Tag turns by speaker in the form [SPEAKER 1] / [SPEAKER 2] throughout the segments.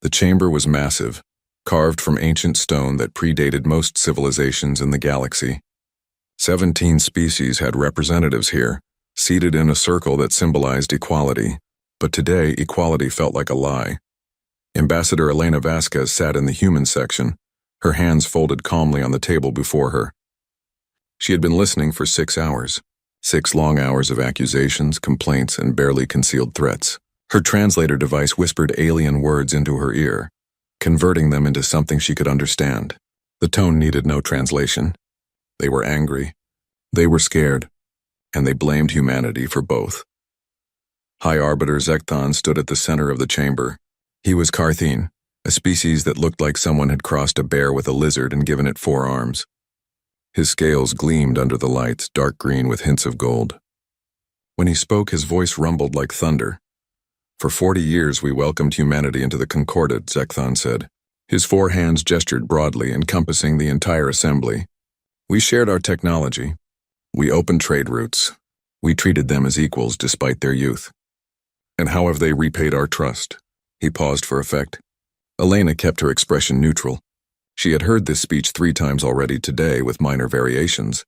[SPEAKER 1] The chamber was massive, carved from ancient stone that predated most civilizations in the galaxy. 17 species had representatives here, seated in a circle that symbolized equality. But today, equality felt like a lie. Ambassador Elena Vasquez sat in the human section, her hands folded calmly on the table before her. She had been listening for 6 hours. 6 long hours of accusations, complaints, and barely concealed threats. Her translator device whispered alien words into her ear, converting them into something she could understand. The tone needed no translation. They were angry, they were scared, and they blamed humanity for both. High Arbiter Zekthon stood at the center of the chamber. He was Carthene, a species that looked like someone had crossed a bear with a lizard and given it 4 arms. His scales gleamed under the lights, dark green with hints of gold. When he spoke, his voice rumbled like thunder. For 40 years we welcomed humanity into the Concordat, Zekthon said. His 4 hands gestured broadly, encompassing the entire assembly. We shared our technology. We opened trade routes. We treated them as equals despite their youth. And how have they repaid our trust? He paused for effect. Elena kept her expression neutral. She had heard this speech 3 times already today with minor variations.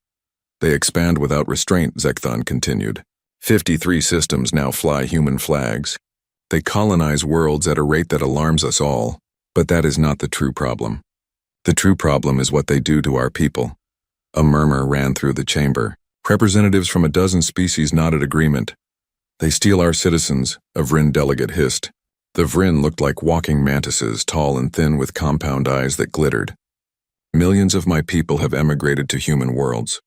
[SPEAKER 1] They expand without restraint, Zekthon continued. 53 systems now fly human flags. They colonize worlds at a rate that alarms us all, but that is not the true problem. The true problem is what they do to our people. A murmur ran through the chamber. Representatives from a dozen species nodded agreement. They steal our citizens, a Vryn delegate hissed. The Vryn looked like walking mantises, tall and thin with compound eyes that glittered. Millions of my people have emigrated to human worlds.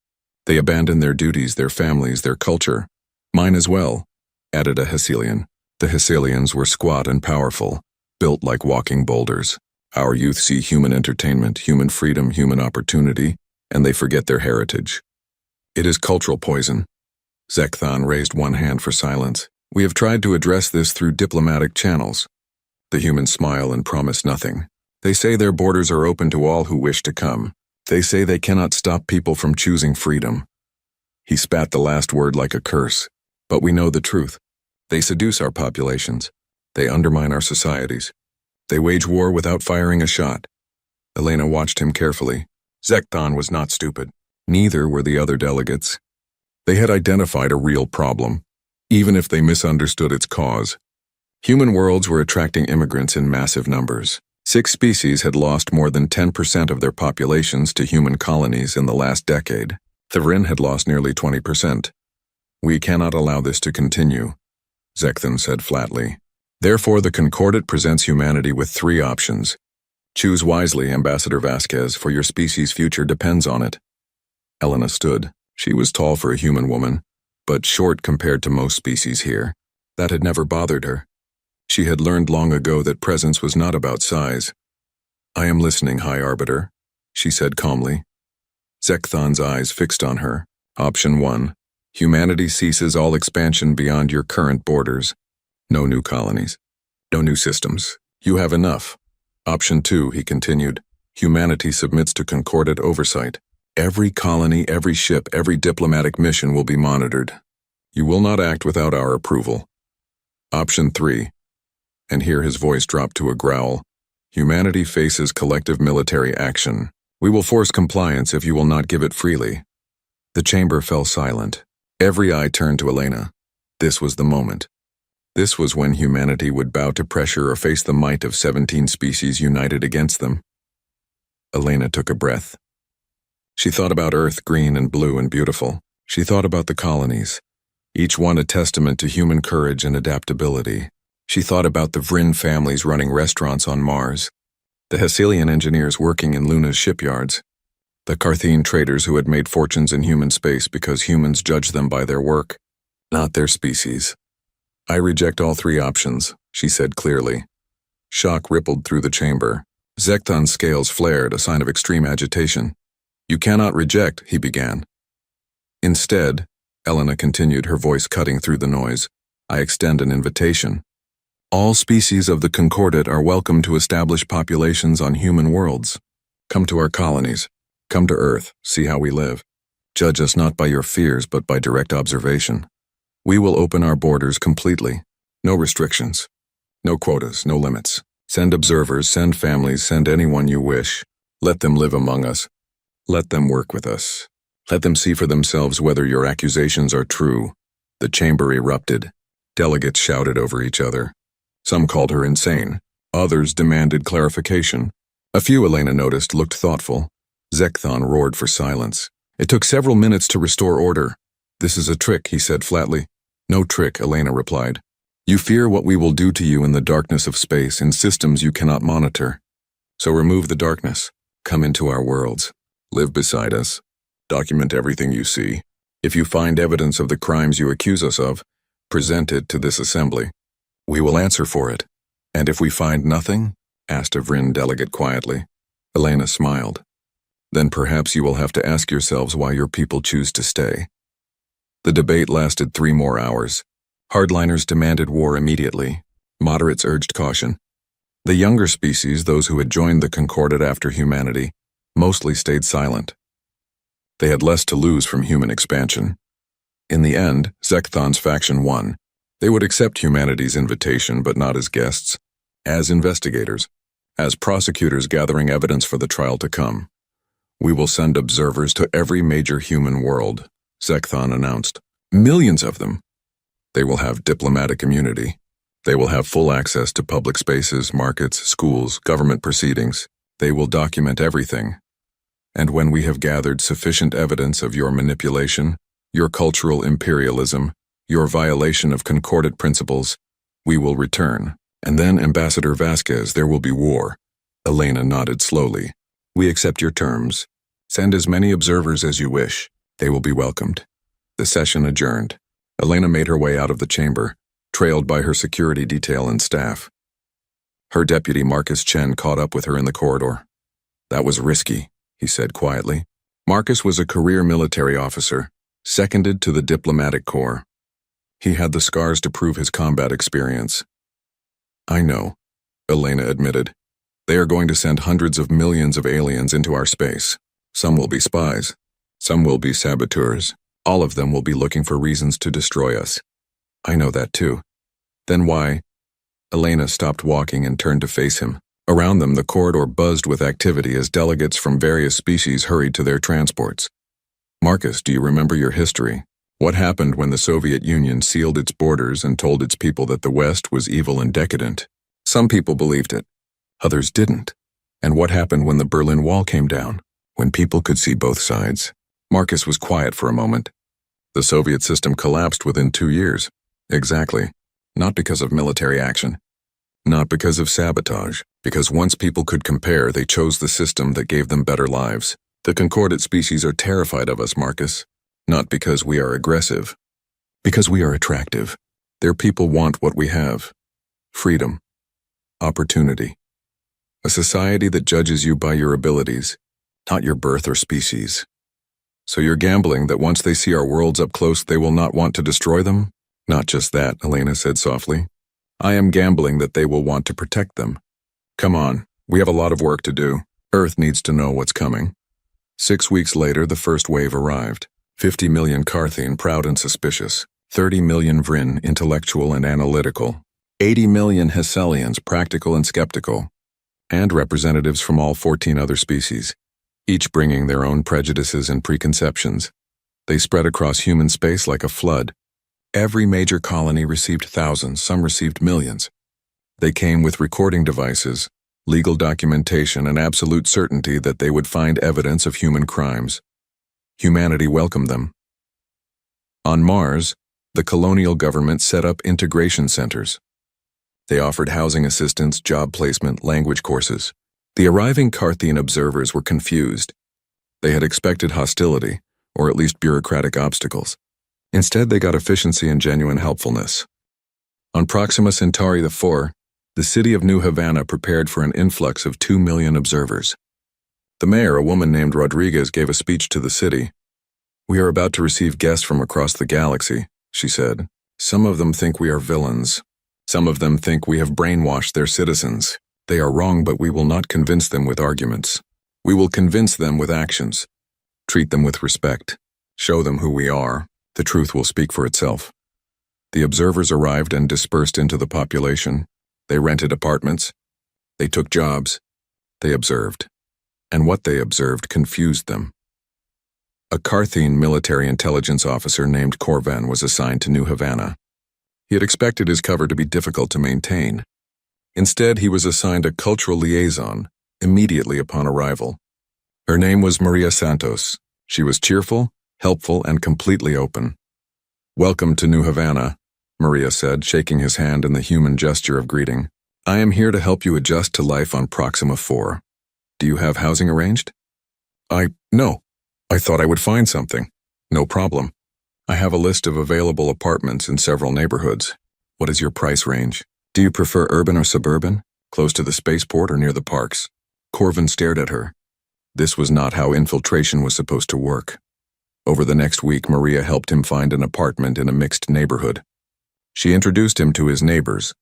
[SPEAKER 1] They abandoned their duties, their families, their culture. Mine as well, added a Hesselian. The Hesselians were squat and powerful, built like walking boulders. Our youth see human entertainment, human freedom, human opportunity, and they forget their heritage. It is cultural poison. Zekthon raised one hand for silence. We have tried to address this through diplomatic channels. The humans smile and promise nothing. They say their borders are open to all who wish to come. They say they cannot stop people from choosing freedom. He spat the last word like a curse. But we know the truth. They seduce our populations. They undermine our societies. They wage war without firing a shot. Elena watched him carefully. Zekthon was not stupid. Neither were the other delegates. They had identified a real problem, even if they misunderstood its cause. Human worlds were attracting immigrants in massive numbers. 6 species had lost more than 10% of their populations to human colonies in the last decade. The Vryn had lost nearly 20%. We cannot allow this to continue, Zekthon said flatly. Therefore, the Concordat presents humanity with 3 options. Choose wisely, Ambassador Vasquez, for your species' future depends on it. Elena stood. She was tall for a human woman, but short compared to most species here. That had never bothered her. She had learned long ago that presence was not about size. I am listening, High Arbiter, she said calmly. Zekthon's eyes fixed on her. Option 1. Humanity ceases all expansion beyond your current borders. No new colonies. No new systems. You have enough. Option 2, he continued. Humanity submits to Concordat oversight. Every colony, every ship, every diplomatic mission will be monitored. You will not act without our approval. Option 3, and here his voice dropped to a growl. Humanity faces collective military action. We will force compliance if you will not give it freely. The chamber fell silent. Every eye turned to Elena. This was the moment. This was when humanity would bow to pressure or face the might of 17 species united against them. Elena took a breath. She thought about Earth, green and blue and beautiful. She thought about the colonies, each one a testament to human courage and adaptability. She thought about the Vryn families running restaurants on Mars, the Hesselian engineers working in Luna's shipyards, the Carthene traders who had made fortunes in human space because humans judged them by their work, not their species. I reject all 3 options, she said clearly. Shock rippled through the chamber. Zekthon's scales flared, a sign of extreme agitation. You cannot reject, he began. Instead, Elena continued, her voice cutting through the noise, I extend an invitation. All species of the Concordat are welcome to establish populations on human worlds. Come to our colonies. Come to Earth, see how we live. Judge us not by your fears, but by direct observation. We will open our borders completely. No restrictions. No quotas, no limits. Send observers, send families, send anyone you wish. Let them live among us. Let them work with us. Let them see for themselves whether your accusations are true." The chamber erupted. Delegates shouted over each other. Some called her insane. Others demanded clarification. A few, Elena noticed, looked thoughtful. Zekthon roared for silence. It took several minutes to restore order. "This is a trick," he said flatly. "No trick," Elena replied. "You fear what we will do to you in the darkness of space, in systems you cannot monitor. So remove the darkness. Come into our worlds. Live beside us. Document everything you see. If you find evidence of the crimes you accuse us of, present it to this assembly. We will answer for it. And if we find nothing?" asked a Vryn delegate quietly. Elena smiled. "Then perhaps you will have to ask yourselves why your people choose to stay." The debate lasted 3 more hours. Hardliners demanded war immediately. Moderates urged caution. The younger species, those who had joined the Concordat after humanity, mostly stayed silent. They had less to lose from human expansion. In the end, Zekthon's faction won. They would accept humanity's invitation, but not as guests, as investigators, as prosecutors gathering evidence for the trial to come. "We will send observers to every major human world," Zekthon announced. "Millions of them. They will have diplomatic immunity. They will have full access to public spaces, markets, schools, government proceedings. They will document everything. And when we have gathered sufficient evidence of your manipulation, your cultural imperialism, your violation of Concordat principles, we will return. And then, Ambassador Vasquez, there will be war." Elena nodded slowly. "We accept your terms. Send as many observers as you wish. They will be welcomed." The session adjourned. Elena made her way out of the chamber, trailed by her security detail and staff. Her deputy, Marcus Chen, caught up with her in the corridor. "That was risky," he said quietly. Marcus was a career military officer, seconded to the diplomatic corps. He had the scars to prove his combat experience. "I know," Elena admitted. "They are going to send hundreds of millions of aliens into our space. Some will be spies. Some will be saboteurs. All of them will be looking for reasons to destroy us." "I know that too." "Then why?" Elena stopped walking and turned to face him. Around them, the corridor buzzed with activity as delegates from various species hurried to their transports. "Marcus, do you remember your history? What happened when the Soviet Union sealed its borders and told its people that the West was evil and decadent? Some people believed it. Others didn't. And what happened when the Berlin Wall came down? When people could see both sides?" Marcus was quiet for a moment. "The Soviet system collapsed within 2 years. Exactly. Not because of military action. Not because of sabotage. Because once people could compare, they chose the system that gave them better lives. The Concordat species are terrified of us, Marcus. Not because we are aggressive. Because we are attractive. Their people want what we have. Freedom. Opportunity. A society that judges you by your abilities, not your birth or species. So you're gambling that once they see our worlds up close, they will not want to destroy them?" "Not just that," Elena said softly. "I am gambling that they will want to protect them. Come on, we have a lot of work to do. Earth needs to know what's coming." 6 weeks later, the first wave arrived. 50 million Carthian, proud and suspicious. 30 million Vryn, intellectual and analytical. 80 million Hesselians, practical and skeptical. And representatives from all 14 other species, each bringing their own prejudices and preconceptions. They spread across human space like a flood. Every major colony received thousands, some received millions. They came with recording devices, legal documentation, and absolute certainty that they would find evidence of human crimes. Humanity welcomed them. On Mars, the colonial government set up integration centers. They offered housing assistance, job placement, language courses. The arriving Carthian observers were confused. They had expected hostility, or at least bureaucratic obstacles. Instead, they got efficiency and genuine helpfulness. On Proxima Centauri IV, the city of New Havana prepared for an influx of 2 million observers. The mayor, a woman named Rodriguez, gave a speech to the city. "We are about to receive guests from across the galaxy," she said. "Some of them think we are villains. Some of them think we have brainwashed their citizens. They are wrong, but we will not convince them with arguments. We will convince them with actions. Treat them with respect. Show them who we are. The truth will speak for itself." The observers arrived and dispersed into the population. They rented apartments. They took jobs. They observed. And what they observed confused them. A Carthene military intelligence officer named Corven was assigned to New Havana. He had expected his cover to be difficult to maintain. Instead, he was assigned a cultural liaison immediately upon arrival. Her name was Maria Santos. She was cheerful, helpful, and completely open. "Welcome to New Havana," Maria said, shaking his hand in the human gesture of greeting. "I am here to help you adjust to life on Proxima 4. Do you have housing arranged?" No. I thought I would find something." "No problem. I have a list of available apartments in several neighborhoods. What is your price range? Do you prefer urban or suburban? Close to the spaceport or near the parks?" Corvin stared at her. This was not how infiltration was supposed to work. Over the next week, Maria helped him find an apartment in a mixed neighborhood. She introduced him to his neighbors,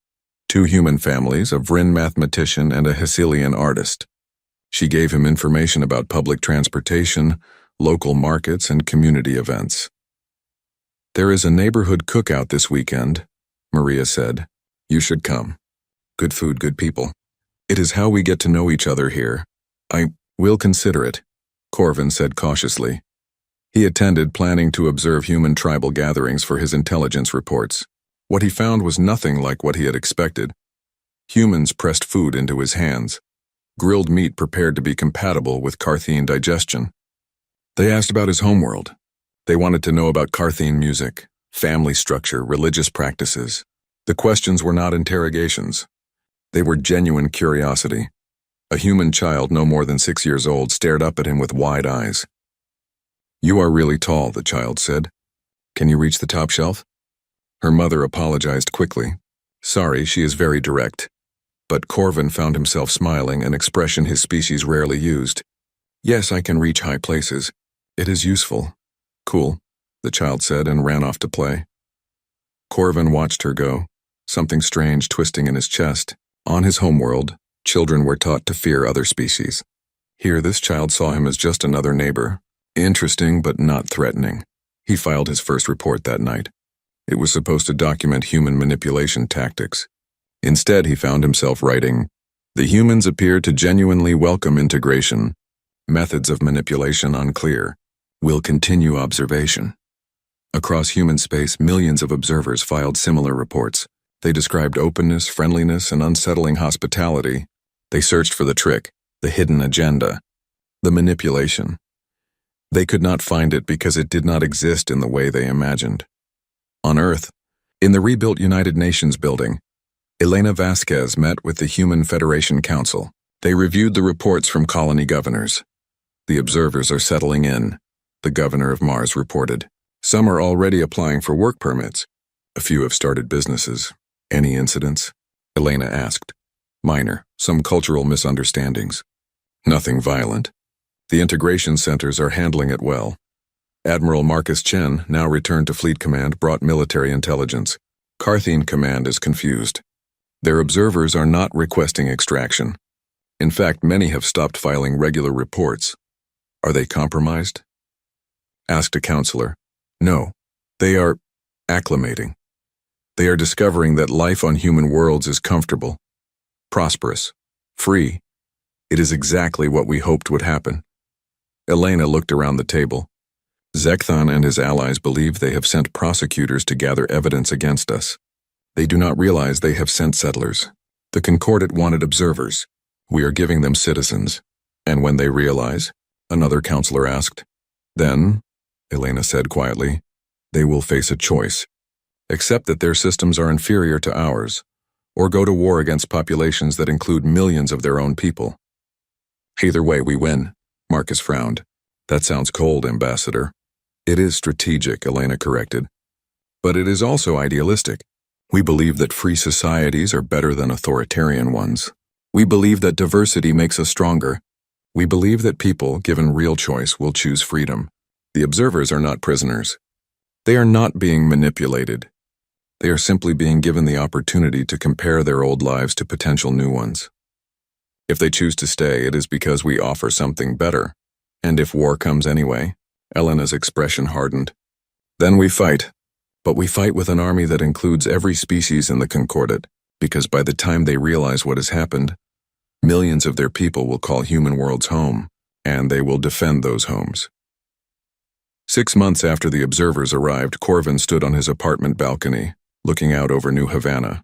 [SPEAKER 1] 2 human families, a Vryn mathematician and a Hecelian artist. She gave him information about public transportation, local markets, and community events. "There is a neighborhood cookout this weekend," Maria said. "You should come. Good food, good people. It is how we get to know each other here." "I will consider it," Corvin said cautiously. He attended, planning to observe human tribal gatherings for his intelligence reports. What he found was nothing like what he had expected. Humans pressed food into his hands, grilled meat prepared to be compatible with Carthene digestion. They asked about his homeworld. They wanted to know about Carthene music, family structure, religious practices. The questions were not interrogations. They were genuine curiosity. A human child no more than 6 years old stared up at him with wide eyes. "You are really tall," the child said. "Can you reach the top shelf?" Her mother apologized quickly. "Sorry, she is very direct." But Corvin found himself smiling, an expression his species rarely used. "Yes, I can reach high places. It is useful." "Cool," the child said and ran off to play. Corvin watched her go, something strange twisting in his chest. On his homeworld, children were taught to fear other species. Here, this child saw him as just another neighbor. Interesting, but not threatening. He filed his first report that night. It was supposed to document human manipulation tactics. Instead, he found himself writing, "The humans appear to genuinely welcome integration. Methods of manipulation unclear. Will continue observation." Across human space, millions of observers filed similar reports. They described openness, friendliness, and unsettling hospitality. They searched for the trick, the hidden agenda, the manipulation. They could not find it because it did not exist in the way they imagined. On Earth, in the rebuilt United Nations building, Elena Vasquez met with the Human Federation Council. They reviewed the reports from colony governors. "The observers are settling in," the governor of Mars reported. "Some are already applying for work permits. A few have started businesses." "Any incidents?" Elena asked. "Minor, some cultural misunderstandings. Nothing violent. The integration centers are handling it well." Admiral Marcus Chen, now returned to Fleet Command, brought military intelligence. Carthene Command is confused. Their observers are not requesting extraction. In fact, many have stopped filing regular reports. "Are they compromised?" asked a counselor. "No, they are acclimating. They are discovering that life on human worlds is comfortable, prosperous, free. It is exactly what we hoped would happen." Elena looked around the table. "Zekthon and his allies believe they have sent prosecutors to gather evidence against us. They do not realize they have sent settlers. The Concordat wanted observers. We are giving them citizens. And when they realize?" another counselor asked. "Then," Elena said quietly, "they will face a choice. Accept that their systems are inferior to ours, or go to war against populations that include millions of their own people." "Either way, we win," Marcus frowned. "That sounds cold, Ambassador." "It is strategic," Elena corrected. "But it is also idealistic. We believe that free societies are better than authoritarian ones. We believe that diversity makes us stronger. We believe that people, given real choice, will choose freedom. The observers are not prisoners. They are not being manipulated. They are simply being given the opportunity to compare their old lives to potential new ones. If they choose to stay, it is because we offer something better. And if war comes anyway," Elena's expression hardened, "then we fight. But we fight with an army that includes every species in the Concordat, because by the time they realize what has happened, Millions of their people will call human worlds home, and they will defend those homes. 6 months after the observers arrived, Corvin stood on his apartment balcony, looking out over New Havana.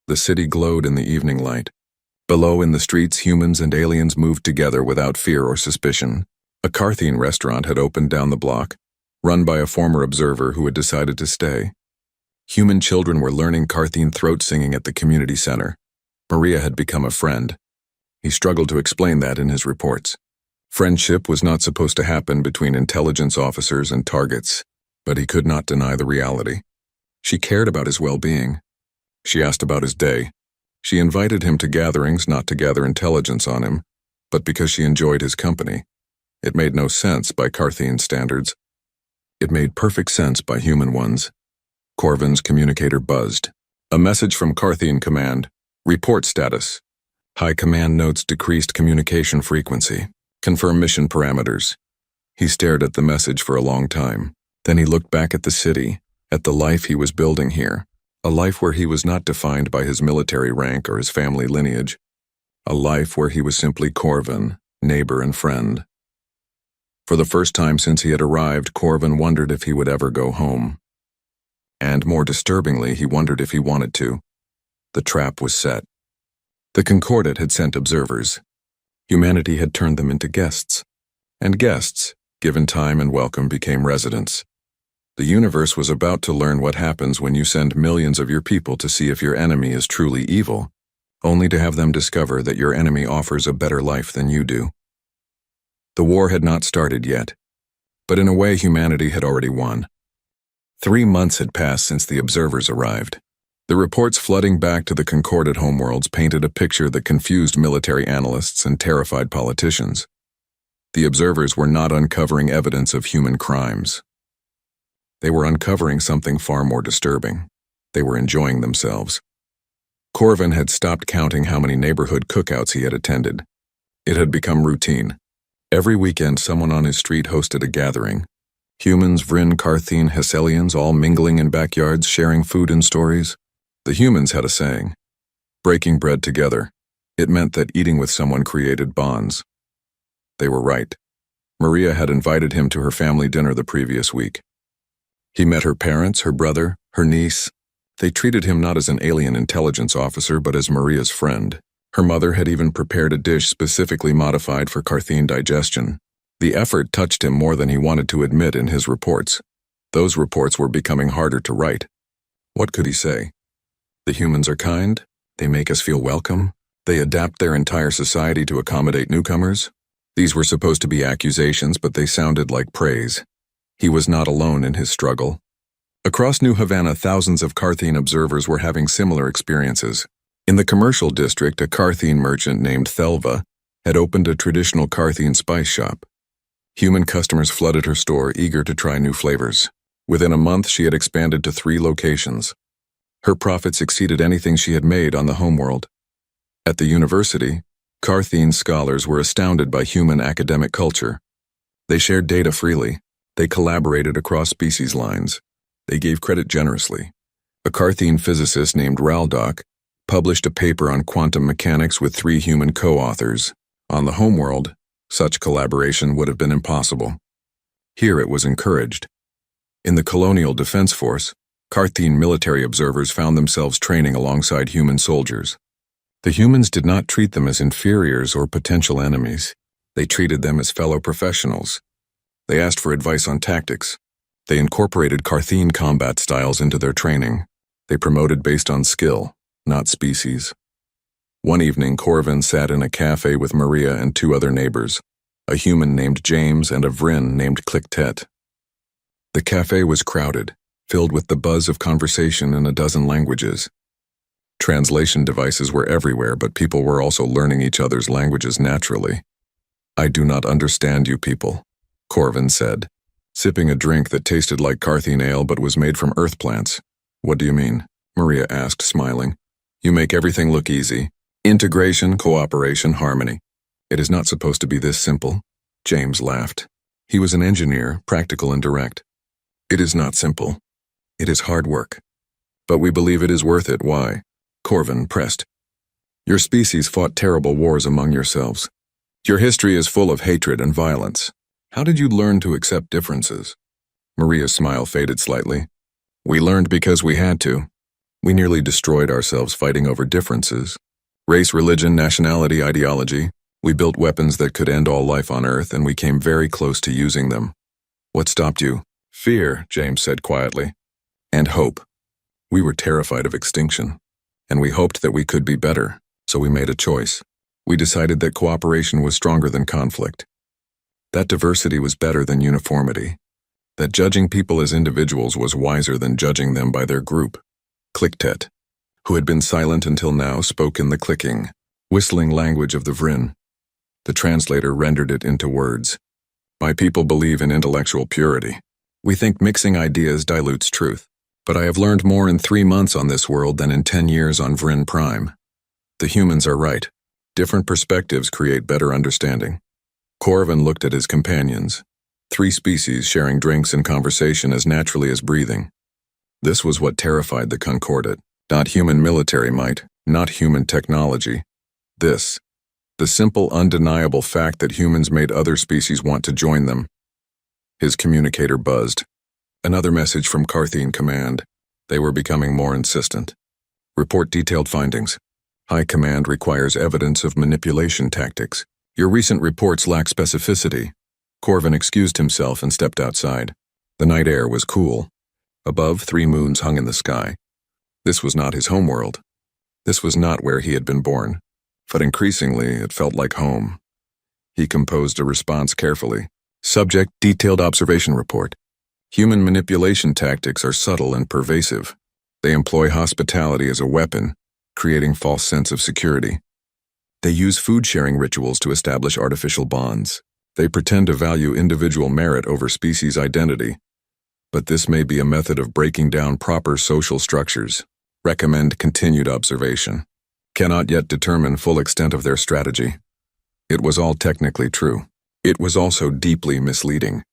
[SPEAKER 1] The city glowed in the evening light. Below in the streets, humans and aliens moved together without fear or suspicion. A Carthene restaurant had opened down the block, run by a former observer who had decided to stay. Human children were learning Carthene throat singing at the community center. Maria had become a friend. He struggled to explain that in his reports. Friendship was not supposed to happen between intelligence officers and targets, but he could not deny the reality. She cared about his well-being. She asked about his day. She invited him to gatherings not to gather intelligence on him, but because she enjoyed his company. It made no sense by Carthene standards. It made perfect sense by human ones. Corvin's communicator buzzed. A message from Carthene Command. Report status. High Command notes decreased communication frequency. Confirm mission parameters. He stared at the message for a long time. Then he looked back at the city, at the life he was building here. A life where he was not defined by his military rank or his family lineage. A life where he was simply Corvin, neighbor and friend. For the first time since he had arrived, Corvin wondered if he would ever go home. And more disturbingly, he wondered if he wanted to. The trap was set. The Concordat had sent observers. Humanity had turned them into guests. And guests, given time and welcome, became residents. The universe was about to learn what happens when you send millions of your people to see if your enemy is truly evil, only to have them discover that your enemy offers a better life than you do. The war had not started yet, but in a way humanity had already won. 3 months had passed since the observers arrived. The reports flooding back to the Concordat homeworlds painted a picture that confused military analysts and terrified politicians. The observers were not uncovering evidence of human crimes. They were uncovering something far more disturbing. They were enjoying themselves. Corvin had stopped counting how many neighborhood cookouts he had attended. It had become routine. Every weekend someone on his street hosted a gathering. Humans, Vryn, Carthene, Hesselians, all mingling in backyards, sharing food and stories. The humans had a saying, breaking bread together. It meant that eating with someone created bonds. They were right. Maria had invited him to her family dinner the previous week. He met her parents, her brother, her niece. They treated him not as an alien intelligence officer, but as Maria's friend. Her mother had even prepared a dish specifically modified for Carthene digestion. The effort touched him more than he wanted to admit in his reports. Those reports were becoming harder to write. What could he say? The humans are kind, they make us feel welcome, they adapt their entire society to accommodate newcomers. These were supposed to be accusations, but they sounded like praise. He was not alone in his struggle. Across New Havana, thousands of Carthene observers were having similar experiences. In the commercial district, a Carthene merchant named Thelva had opened a traditional Carthene spice shop. Human customers flooded her store, eager to try new flavors. Within a month, she had expanded to 3 locations. Her profits exceeded anything she had made on the homeworld. At the university, Carthene scholars were astounded by human academic culture. They shared data freely. They collaborated across species lines. They gave credit generously. A Carthene physicist named Raldock published a paper on quantum mechanics with 3 human co-authors. On the homeworld, such collaboration would have been impossible. Here it was encouraged. In the Colonial Defense Force, Carthene military observers found themselves training alongside human soldiers. The humans did not treat them as inferiors or potential enemies. They treated them as fellow professionals. They asked for advice on tactics. They incorporated Carthene combat styles into their training. They promoted based on skill, not species. One evening, Corvin sat in a cafe with Maria and 2 other neighbors, a human named James and a Vryn named Clicktet. The cafe was crowded, filled with the buzz of conversation in a dozen languages. Translation devices were everywhere, but people were also learning each other's languages naturally. "I do not understand you people," Corvin said, sipping a drink that tasted like Carthene ale but was made from earth plants. "What do you mean?" Maria asked, smiling. "You make everything look easy. Integration, cooperation, harmony. It is not supposed to be this simple." James laughed. He was an engineer, practical and direct. "It is not simple. It is hard work. But we believe it is worth it." "Why?" Corvin pressed. Your species fought terrible wars among yourselves. Your history is full of hatred and violence. How did you learn to accept differences? Maria's smile faded slightly. We learned because we had to. We nearly destroyed ourselves fighting over differences. Race, religion, nationality, ideology. We built weapons that could end all life on Earth, and we came very close to using them. What stopped you? Fear, James said quietly. And hope. We were terrified of extinction, and we hoped that we could be better, so we made a choice. We decided that cooperation was stronger than conflict. That diversity was better than uniformity. That judging people as individuals was wiser than judging them by their group. Clicktet, who had been silent until now, spoke in the clicking, whistling language of the Vryn. The translator rendered it into words. My people believe in intellectual purity. We think mixing ideas dilutes truth. But I have learned more in 3 months on this world than in 10 years on Vryn Prime. The humans are right. Different perspectives create better understanding. Corvin looked at his companions. 3 species sharing drinks and conversation as naturally as breathing. This was what terrified the Concordat. Not human military might, not human technology. This. The simple, undeniable fact that humans made other species want to join them. His communicator buzzed. Another message from Carthene Command. They were becoming more insistent. Report detailed findings. High Command requires evidence of manipulation tactics. Your recent reports lack specificity. Corvin excused himself and stepped outside. The night air was cool. Above, 3 moons hung in the sky. This was not his homeworld. This was not where he had been born. But increasingly, it felt like home. He composed a response carefully. Subject, detailed observation report. Human manipulation tactics are subtle and pervasive. They employ hospitality as a weapon, creating false sense of security. They use food-sharing rituals to establish artificial bonds. They pretend to value individual merit over species identity. But this may be a method of breaking down proper social structures. Recommend continued observation. Cannot yet determine full extent of their strategy. It was all technically true. It was also deeply misleading.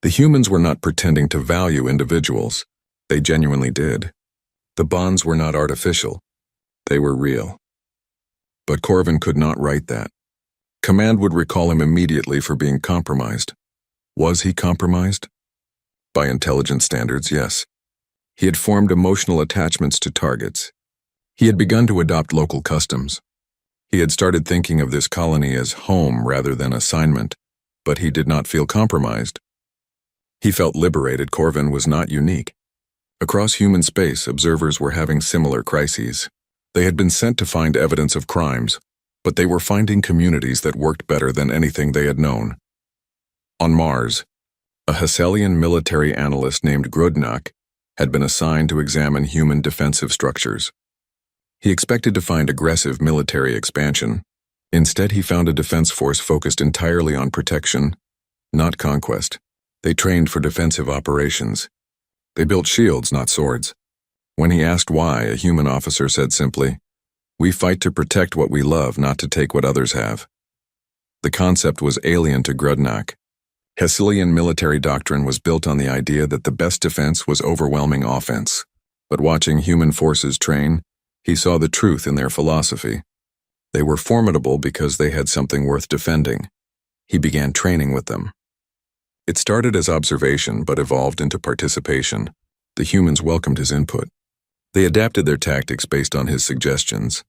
[SPEAKER 1] The humans were not pretending to value individuals. They genuinely did. The bonds were not artificial. They were real. But Corvin could not write that. Command would recall him immediately for being compromised. Was he compromised? By intelligence standards, yes. He had formed emotional attachments to targets. He had begun to adopt local customs. He had started thinking of this colony as home rather than assignment, but he did not feel compromised. He felt liberated. Corvin was not unique. Across human space, observers were having similar crises. They had been sent to find evidence of crimes, but they were finding communities that worked better than anything they had known. On Mars, a Hesselian military analyst named Grudnak had been assigned to examine human defensive structures. He expected to find aggressive military expansion. Instead, he found a defense force focused entirely on protection, not conquest. They trained for defensive operations. They built shields, not swords. When he asked why, a human officer said simply, "We fight to protect what we love, not to take what others have." The concept was alien to Grudnak. Hesselian military doctrine was built on the idea that the best defense was overwhelming offense. But watching human forces train, he saw the truth in their philosophy. They were formidable because they had something worth defending. He began training with them. It started as observation but evolved into participation. The humans welcomed his input. They adapted their tactics based on his suggestions.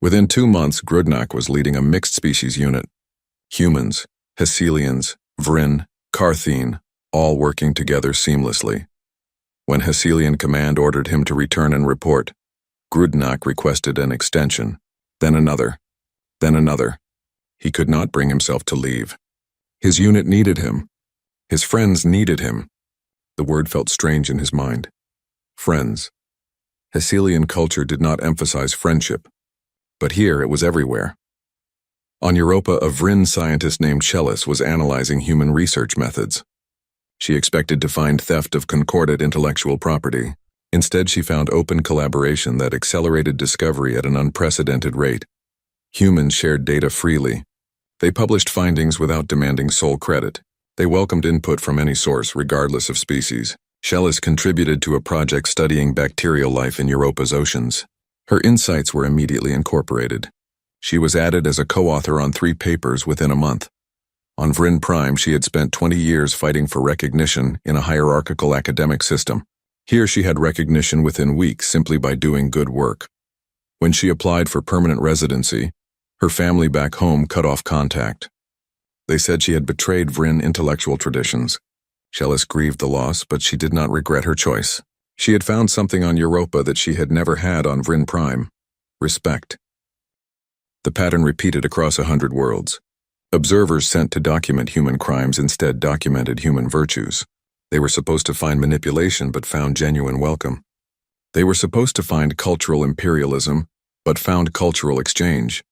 [SPEAKER 1] Within 2 months, Grudnak was leading a mixed species unit. Humans, Hesselians, Vryn, Carthene, all working together seamlessly. When Hesselian Command ordered him to return and report, Grudnak requested an extension, then another, then another. He could not bring himself to leave. His unit needed him. His friends needed him. The word felt strange in his mind. Friends. Hesselian culture did not emphasize friendship, but here it was everywhere. On Europa, a Vryn scientist named Shellis was analyzing human research methods. She expected to find theft of Concordat intellectual property. Instead, she found open collaboration that accelerated discovery at an unprecedented rate. Humans shared data freely. They published findings without demanding sole credit. They welcomed input from any source, regardless of species. Shellis contributed to a project studying bacterial life in Europa's oceans. Her insights were immediately incorporated. She was added as a co-author on 3 papers within a month. On Vrin Prime, she had spent 20 years fighting for recognition in a hierarchical academic system. Here she had recognition within weeks simply by doing good work. When she applied for permanent residency, her family back home cut off contact. They said she had betrayed Vrin intellectual traditions. Shellis grieved the loss, but she did not regret her choice. She had found something on Europa that she had never had on Vrin Prime: respect. The pattern repeated across 100 worlds. Observers sent to document human crimes instead documented human virtues. They were supposed to find manipulation but found genuine welcome. They were supposed to find cultural imperialism but found cultural exchange.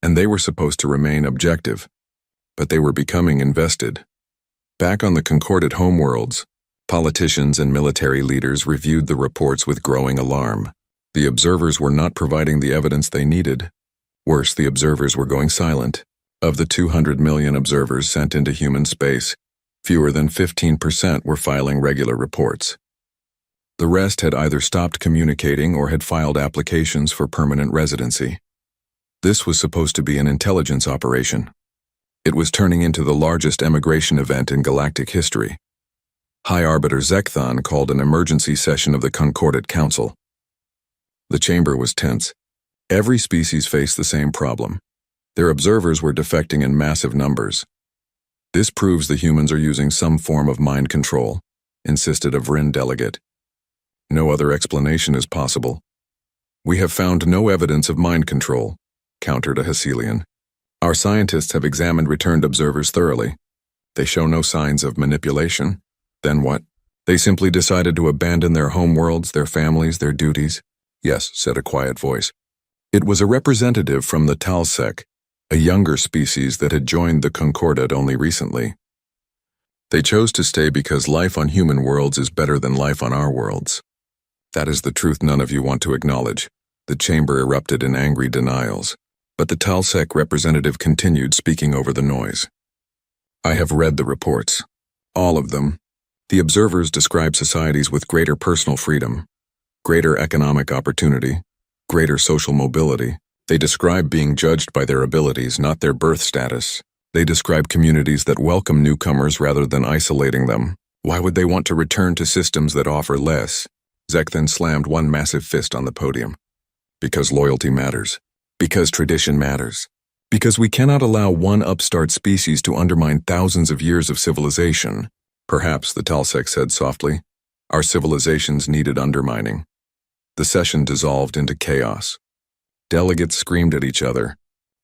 [SPEAKER 1] And they were supposed to remain objective, but they were becoming invested. Back on the concorded homeworlds, politicians and military leaders reviewed the reports with growing alarm. The observers were not providing the evidence they needed. Worse, the observers were going silent. Of the 200 million observers sent into human space, fewer than 15% were filing regular reports. The rest had either stopped communicating or had filed applications for permanent residency. This was supposed to be an intelligence operation. It was turning into the largest emigration event in galactic history. High Arbiter Zekthon called an emergency session of the Concordate Council. The chamber was tense. Every species faced the same problem. Their observers were defecting in massive numbers. This proves the humans are using some form of mind control, insisted a Vrin delegate. No other explanation is possible. We have found no evidence of mind control, countered a Hecelian. Our scientists have examined returned observers thoroughly. They show no signs of manipulation. Then what? They simply decided to abandon their homeworlds, their families, their duties. Yes, said a quiet voice. It was a representative from the Talsec, a younger species that had joined the Concordate only recently. They chose to stay because life on human worlds is better than life on our worlds. That is the truth none of you want to acknowledge. The chamber erupted in angry denials, but the Talsec representative continued, speaking over the noise. I have read the reports. All of them. The observers describe societies with greater personal freedom, greater economic opportunity, greater social mobility. They describe being judged by their abilities, not their birth status. They describe communities that welcome newcomers rather than isolating them. Why would they want to return to systems that offer less? Zekthon slammed one massive fist on the podium. Because loyalty matters. Because tradition matters. Because we cannot allow one upstart species to undermine thousands of years of civilization. Perhaps, the Talsec said softly, our civilizations needed undermining. The session dissolved into chaos. Delegates screamed at each other.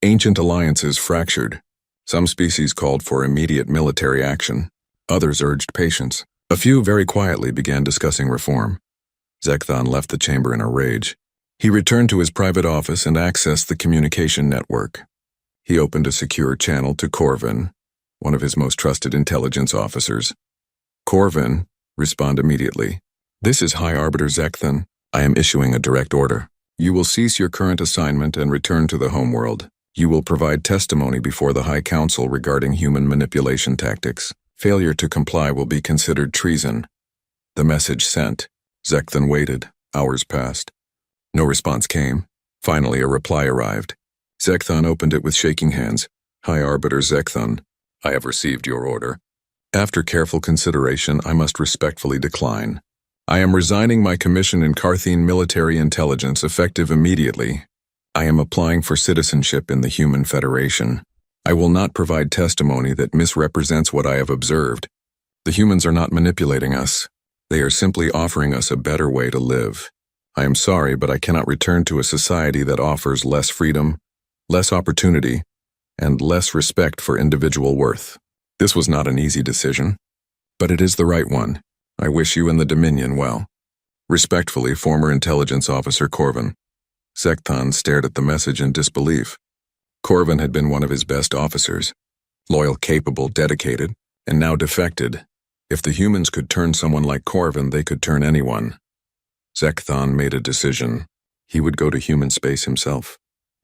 [SPEAKER 1] Ancient alliances fractured. Some species called for immediate military action. Others urged patience. A few very quietly began discussing reform. Zekthon left the chamber in a rage. He returned to his private office and accessed the communication network. He opened a secure channel to Corvin, one of his most trusted intelligence officers. Corvin, respond immediately. This is High Arbiter Zekthon. I am issuing a direct order. You will cease your current assignment and return to the homeworld. You will provide testimony before the High Council regarding human manipulation tactics. Failure to comply will be considered treason. The message sent. Zekthon waited. Hours passed. No response came. Finally, a reply arrived. Zekthon opened it with shaking hands. High Arbiter Zekthon, I have received your order. After careful consideration, I must respectfully decline. I am resigning my commission in Carthene military intelligence effective immediately. I am applying for citizenship in the Human Federation. I will not provide testimony that misrepresents what I have observed. The humans are not manipulating us. They are simply offering us a better way to live. I am sorry, but I cannot return to a society that offers less freedom, less opportunity, and less respect for individual worth. This was not an easy decision, but it is the right one. I wish you and the Dominion well. Respectfully, former intelligence officer Corvin. Zekthon stared at the message in disbelief. Corvin had been one of his best officers. Loyal, capable, dedicated, and now defected. If the humans could turn someone like Corvin, they could turn anyone. Zekthon made a decision. He would go to human space himself.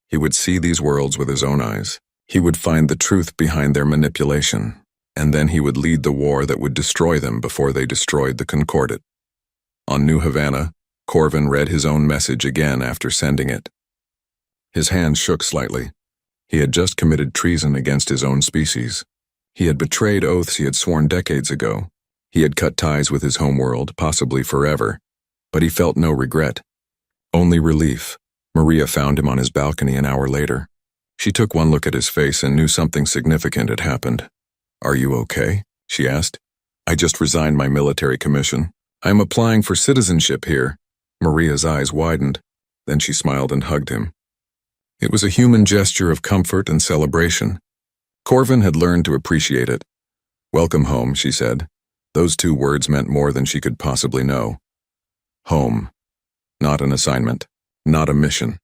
[SPEAKER 1] He would see these worlds with his own eyes. He would find the truth behind their manipulation. And then he would lead the war that would destroy them before they destroyed the Concordate. On New Havana, Corvin read his own message again after sending it. His hands shook slightly. He had just committed treason against his own species. He had betrayed oaths he had sworn decades ago. He had cut ties with his homeworld, possibly forever. But he felt no regret. Only relief. Maria found him on his balcony an hour later. She took one look at his face and knew something significant had happened. "Are you okay?" she asked. "I just resigned my military commission. I am applying for citizenship here." Maria's eyes widened. Then she smiled and hugged him. It was a human gesture of comfort and celebration. Corvin had learned to appreciate it. "Welcome home," she said. Those 2 words meant more than she could possibly know. Home. Not an assignment. Not a mission.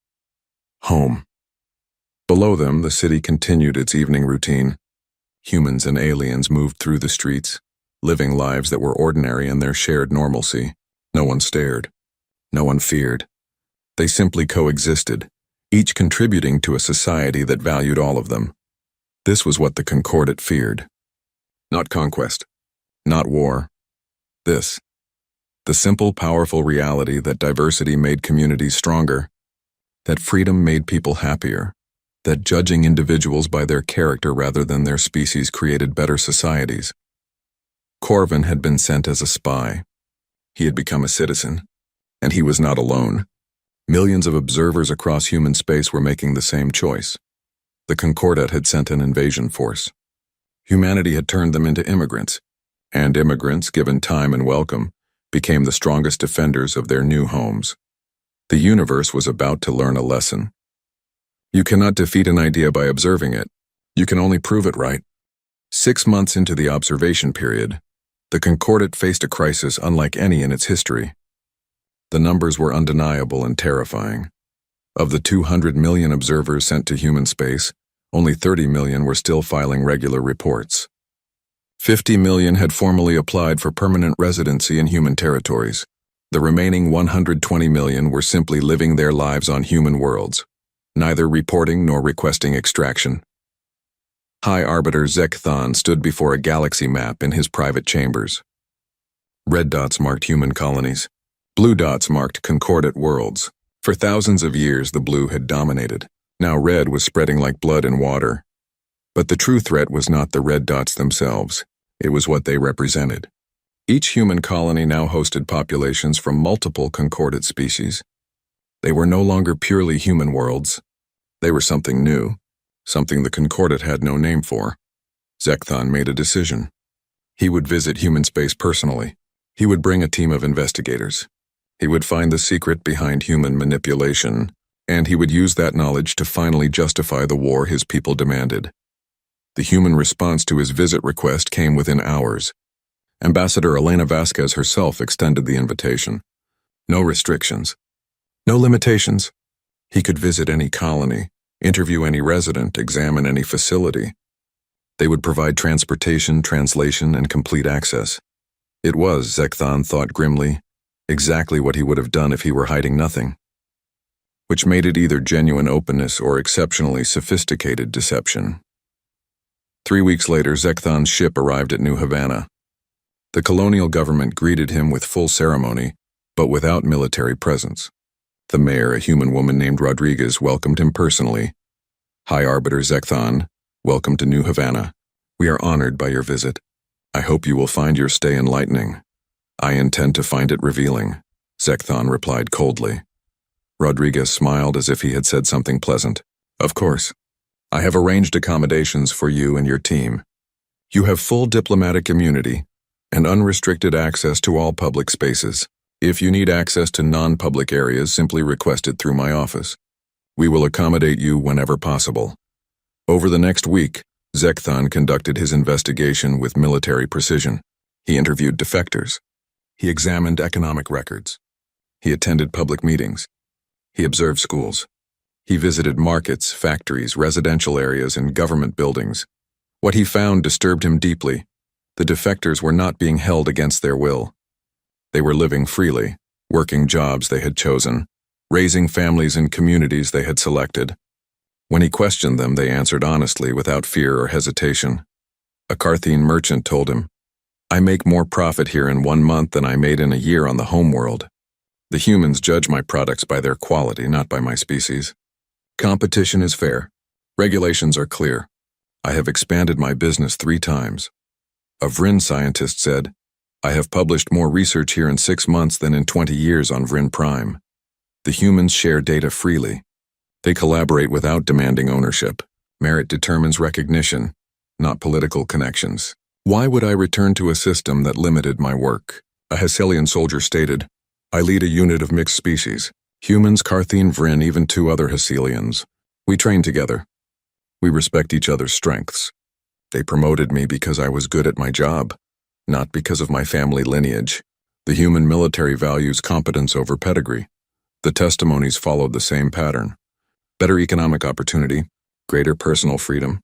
[SPEAKER 1] Home. Below them, the city continued its evening routine. Humans and aliens moved through the streets, living lives that were ordinary in their shared normalcy. No one stared. No one feared. They simply coexisted, each contributing to a society that valued all of them. This was what the Concordat feared. Not conquest. Not war. This. The simple, powerful reality that diversity made communities stronger, that freedom made people happier, that judging individuals by their character rather than their species created better societies. Corvin had been sent as a spy. He had become a citizen, and he was not alone. Millions of observers across human space were making the same choice. The Concordat had sent an invasion force. Humanity had turned them into immigrants, and immigrants, given time and welcome, became the strongest defenders of their new homes. The universe was about to learn a lesson. You cannot defeat an idea by observing it. You can only prove it right. 6 months into the observation period, the Concordat faced a crisis unlike any in its history. The numbers were undeniable and terrifying. Of the 200 million observers sent to human space, only 30 million were still filing regular reports. 50 million had formally applied for permanent residency in human territories. The remaining 120 million were simply living their lives on human worlds, neither reporting nor requesting extraction. High Arbiter Zekthon stood before a galaxy map in his private chambers. Red dots marked human colonies. Blue dots marked Concordat worlds. For thousands of years, the blue had dominated. Now red was spreading like blood in water. But the true threat was not the red dots themselves. It was what they represented. Each human colony now hosted populations from multiple Concordat species. They were no longer purely human worlds. They were something new, something the Concordat had no name for. Zekthon made a decision. He would visit human space personally. He would bring a team of investigators. He would find the secret behind human manipulation, and he would use that knowledge to finally justify the war his people demanded. The human response to his visit request came within hours. Ambassador Elena Vasquez herself extended the invitation. No restrictions. No limitations. He could visit any colony, interview any resident, examine any facility. They would provide transportation, translation, and complete access. It was, Zekthon thought grimly, exactly what he would have done if he were hiding nothing. Which made it either genuine openness or exceptionally sophisticated deception. 3 weeks later, Zekthon's ship arrived at New Havana. The colonial government greeted him with full ceremony, but without military presence. The mayor, a human woman named Rodriguez, welcomed him personally. High Arbiter Zekthon, welcome to New Havana. We are honored by your visit. I hope you will find your stay enlightening. I intend to find it revealing, Zekthon replied coldly. Rodriguez smiled as if he had said something pleasant. Of course. I have arranged accommodations for you and your team. You have full diplomatic immunity and unrestricted access to all public spaces. If you need access to non-public areas, simply request it through my office. We will accommodate you whenever possible. Over the next week, Zekthon conducted his investigation with military precision. He interviewed defectors. He examined economic records. He attended public meetings. He observed schools. He visited markets, factories, residential areas, and government buildings. What he found disturbed him deeply. The defectors were not being held against their will. They were living freely, working jobs they had chosen, raising families in communities they had selected. When he questioned them, they answered honestly without fear or hesitation. A Carthene merchant told him, I make more profit here in 1 month than I made in a year on the homeworld. The humans judge my products by their quality, not by my species. Competition is fair. Regulations are clear. I have expanded my business 3 times. A Vrin scientist said, I have published more research here in 6 months than in 20 years on Vrin Prime. The humans share data freely. They collaborate without demanding ownership. Merit determines recognition, not political connections. Why would I return to a system that limited my work? A Hesselian soldier stated, I lead a unit of mixed species. Humans, Carthene, Vrin, even 2 other Hesselians. We train together. We respect each other's strengths. They promoted me because I was good at my job, not because of my family lineage. The human military values competence over pedigree. The testimonies followed the same pattern. Better economic opportunity, greater personal freedom,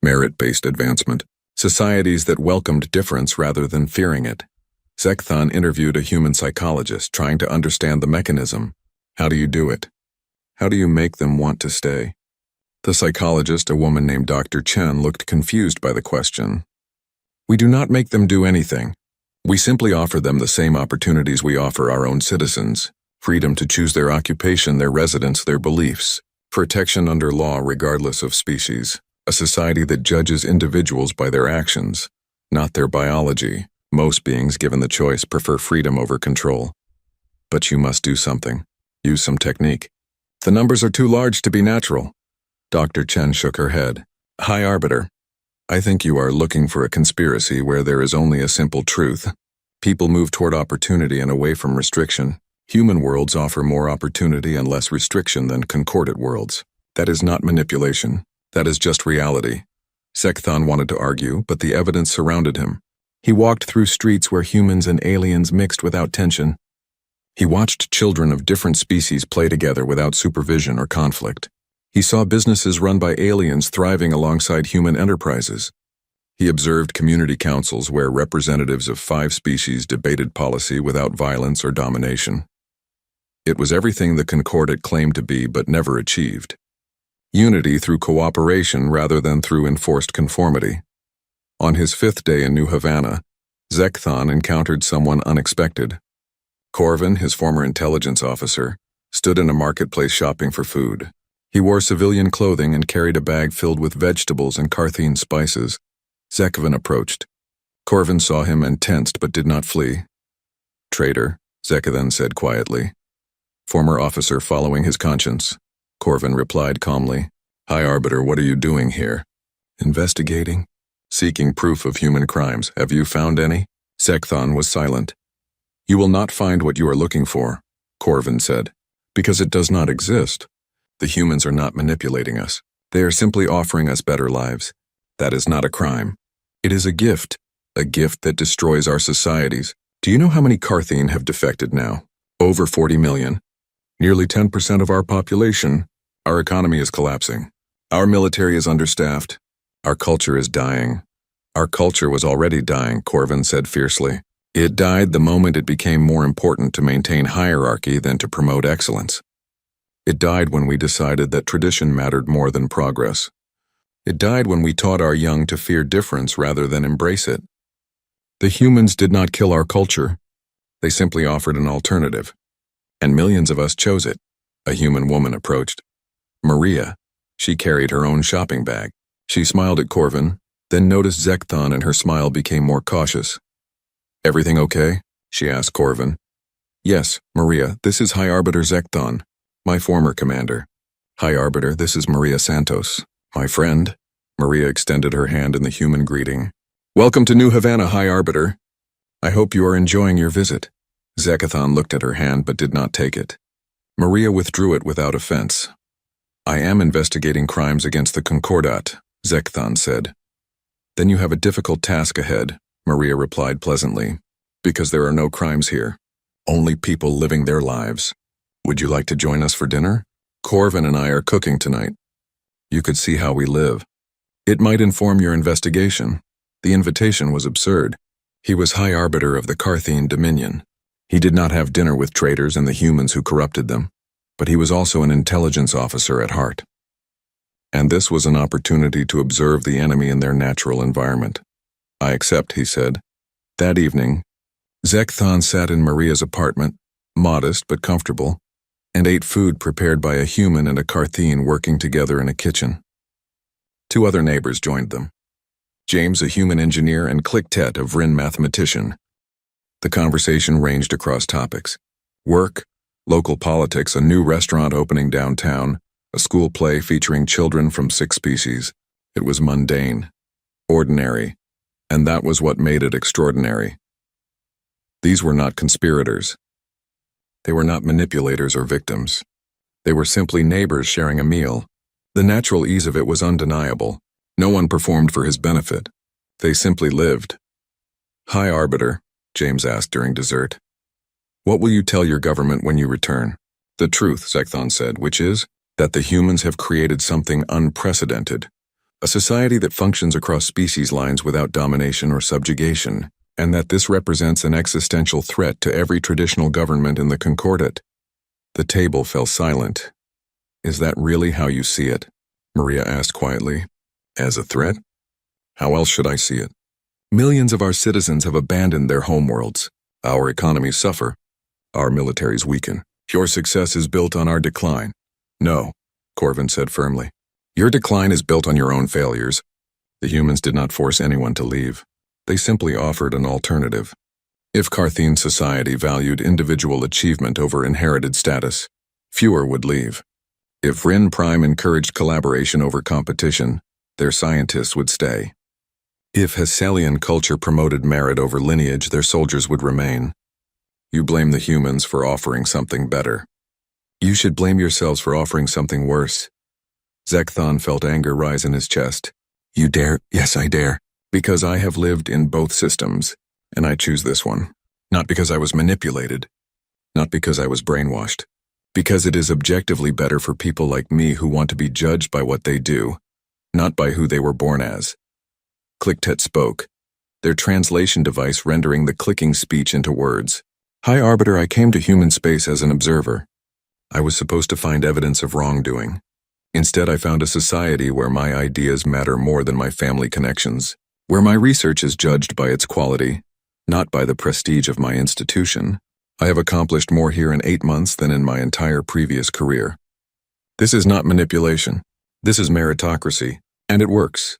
[SPEAKER 1] merit-based advancement, societies that welcomed difference rather than fearing it. Zekthon interviewed a human psychologist trying to understand the mechanism. How do you do it? How do you make them want to stay? The psychologist, a woman named Dr. Chen, looked confused by the question. We do not make them do anything. We simply offer them the same opportunities we offer our own citizens. Freedom to choose their occupation, their residence, their beliefs. Protection under law regardless of species. A society that judges individuals by their actions, not their biology. Most beings given the choice prefer freedom over control. But you must do something. Use some technique. The numbers are too large to be natural. Dr. Chen shook her head. High Arbiter, I think you are looking for a conspiracy where there is only a simple truth. People move toward opportunity and away from restriction. Human worlds offer more opportunity and less restriction than concordant worlds. That is not manipulation. That is just reality. Zekthon wanted to argue, but the evidence surrounded him. He walked through streets where humans and aliens mixed without tension. He watched children of different species play together without supervision or conflict. He saw businesses run by aliens thriving alongside human enterprises. He observed community councils where representatives of 5 species debated policy without violence or domination. It was everything the Concordat claimed to be but never achieved. Unity through cooperation rather than through enforced conformity. On his 5th day in New Havana, Zekthon encountered someone unexpected. Corvin, his former intelligence officer, stood in a marketplace shopping for food. He wore civilian clothing and carried a bag filled with vegetables and Carthene spices. Zekthon approached. Corvin saw him and tensed but did not flee. Traitor, Zekthon said quietly. Former officer following his conscience. Corvin replied calmly. High Arbiter, what are you doing here? Investigating. Seeking proof of human crimes. Have you found any? Zekthon was silent. You will not find what you are looking for, Corvin said, because it does not exist. The humans are not manipulating us. They are simply offering us better lives. That is not a crime. It is a gift that destroys our societies. Do you know how many Carthene have defected now? Over 40 million. Nearly 10% of our population. Our economy is collapsing. Our military is understaffed. Our culture is dying. Our culture was already dying, Corvin said fiercely. It died the moment it became more important to maintain hierarchy than to promote excellence. It died when we decided that tradition mattered more than progress. It died when we taught our young to fear difference rather than embrace it. The humans did not kill our culture. They simply offered an alternative. And millions of us chose it. A human woman approached. Maria. She carried her own shopping bag. She smiled at Corvin, then noticed Zekthon and her smile became more cautious. Everything okay? She asked Corvin. Yes, Maria, this is High Arbiter Zekthon, my former commander. High Arbiter, this is Maria Santos, my friend. Maria extended her hand in the human greeting. Welcome to New Havana, High Arbiter. I hope you are enjoying your visit. Zekthon looked at her hand but did not take it. Maria withdrew it without offense. I am investigating crimes against the Concordat, Zekthon said. Then you have a difficult task ahead, Maria replied pleasantly, because there are no crimes here. Only people living their lives. Would you like to join us for dinner? Corvin and I are cooking tonight. You could see how we live. It might inform your investigation. The invitation was absurd. He was High Arbiter of the Carthene Dominion. He did not have dinner with traitors and the humans who corrupted them, but he was also an intelligence officer at heart. And this was an opportunity to observe the enemy in their natural environment. I accept, he said. That evening, Zekthon sat in Maria's apartment, modest but comfortable, and ate food prepared by a human and a Carthene working together in a kitchen. Two other neighbors joined them. James, a human engineer, and Clicktet, a Vryn mathematician. The conversation ranged across topics. Work, local politics, a new restaurant opening downtown, a school play featuring children from 6 species. It was mundane, ordinary, and that was what made it extraordinary. These were not conspirators. They were not manipulators or victims. They were simply neighbors sharing a meal. The natural ease of it was undeniable. No one performed for his benefit. They simply lived. "Hi, Arbiter," James asked during dessert. "What will you tell your government when you return?" "The truth," Zekthon said, "which is that the humans have created something unprecedented. A society that functions across species lines without domination or subjugation, and that this represents an existential threat to every traditional government in the Concordat." The table fell silent. "Is that really how you see it?" Maria asked quietly. "As a threat? How else should I see it? Millions of our citizens have abandoned their homeworlds. Our economies suffer. Our militaries weaken. Your success is built on our decline." "No," Corvin said firmly. "Your decline is built on your own failures." The humans did not force anyone to leave. They simply offered an alternative. If Carthene society valued individual achievement over inherited status, fewer would leave. If Vryn Prime encouraged collaboration over competition, their scientists would stay. If Hesselian culture promoted merit over lineage, their soldiers would remain. You blame the humans for offering something better. You should blame yourselves for offering something worse. Zekthon felt anger rise in his chest. "You dare?" "Yes, I dare. Because I have lived in both systems, and I choose this one. Not because I was manipulated. Not because I was brainwashed. Because it is objectively better for people like me who want to be judged by what they do, not by who they were born as." Clicktet spoke, their translation device rendering the clicking speech into words. "Hi, Arbiter, I came to human space as an observer. I was supposed to find evidence of wrongdoing. Instead, I found a society where my ideas matter more than my family connections, where my research is judged by its quality, not by the prestige of my institution. I have accomplished more here in 8 months than in my entire previous career. This is not manipulation. This is meritocracy, and it works."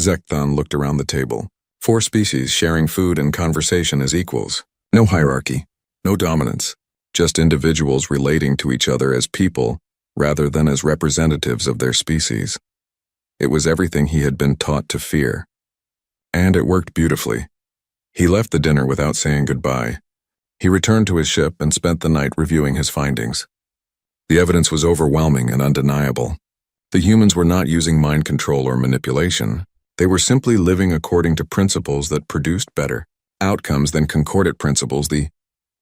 [SPEAKER 1] Zekthon looked around the table. 4 species sharing food and conversation as equals. No hierarchy, no dominance, just individuals relating to each other as people rather than as representatives of their species. It was everything he had been taught to fear. And it worked beautifully. He left the dinner without saying goodbye. He returned to his ship and spent the night reviewing his findings. The evidence was overwhelming and undeniable. The humans were not using mind control or manipulation. They were simply living according to principles that produced better outcomes than concordant principles. The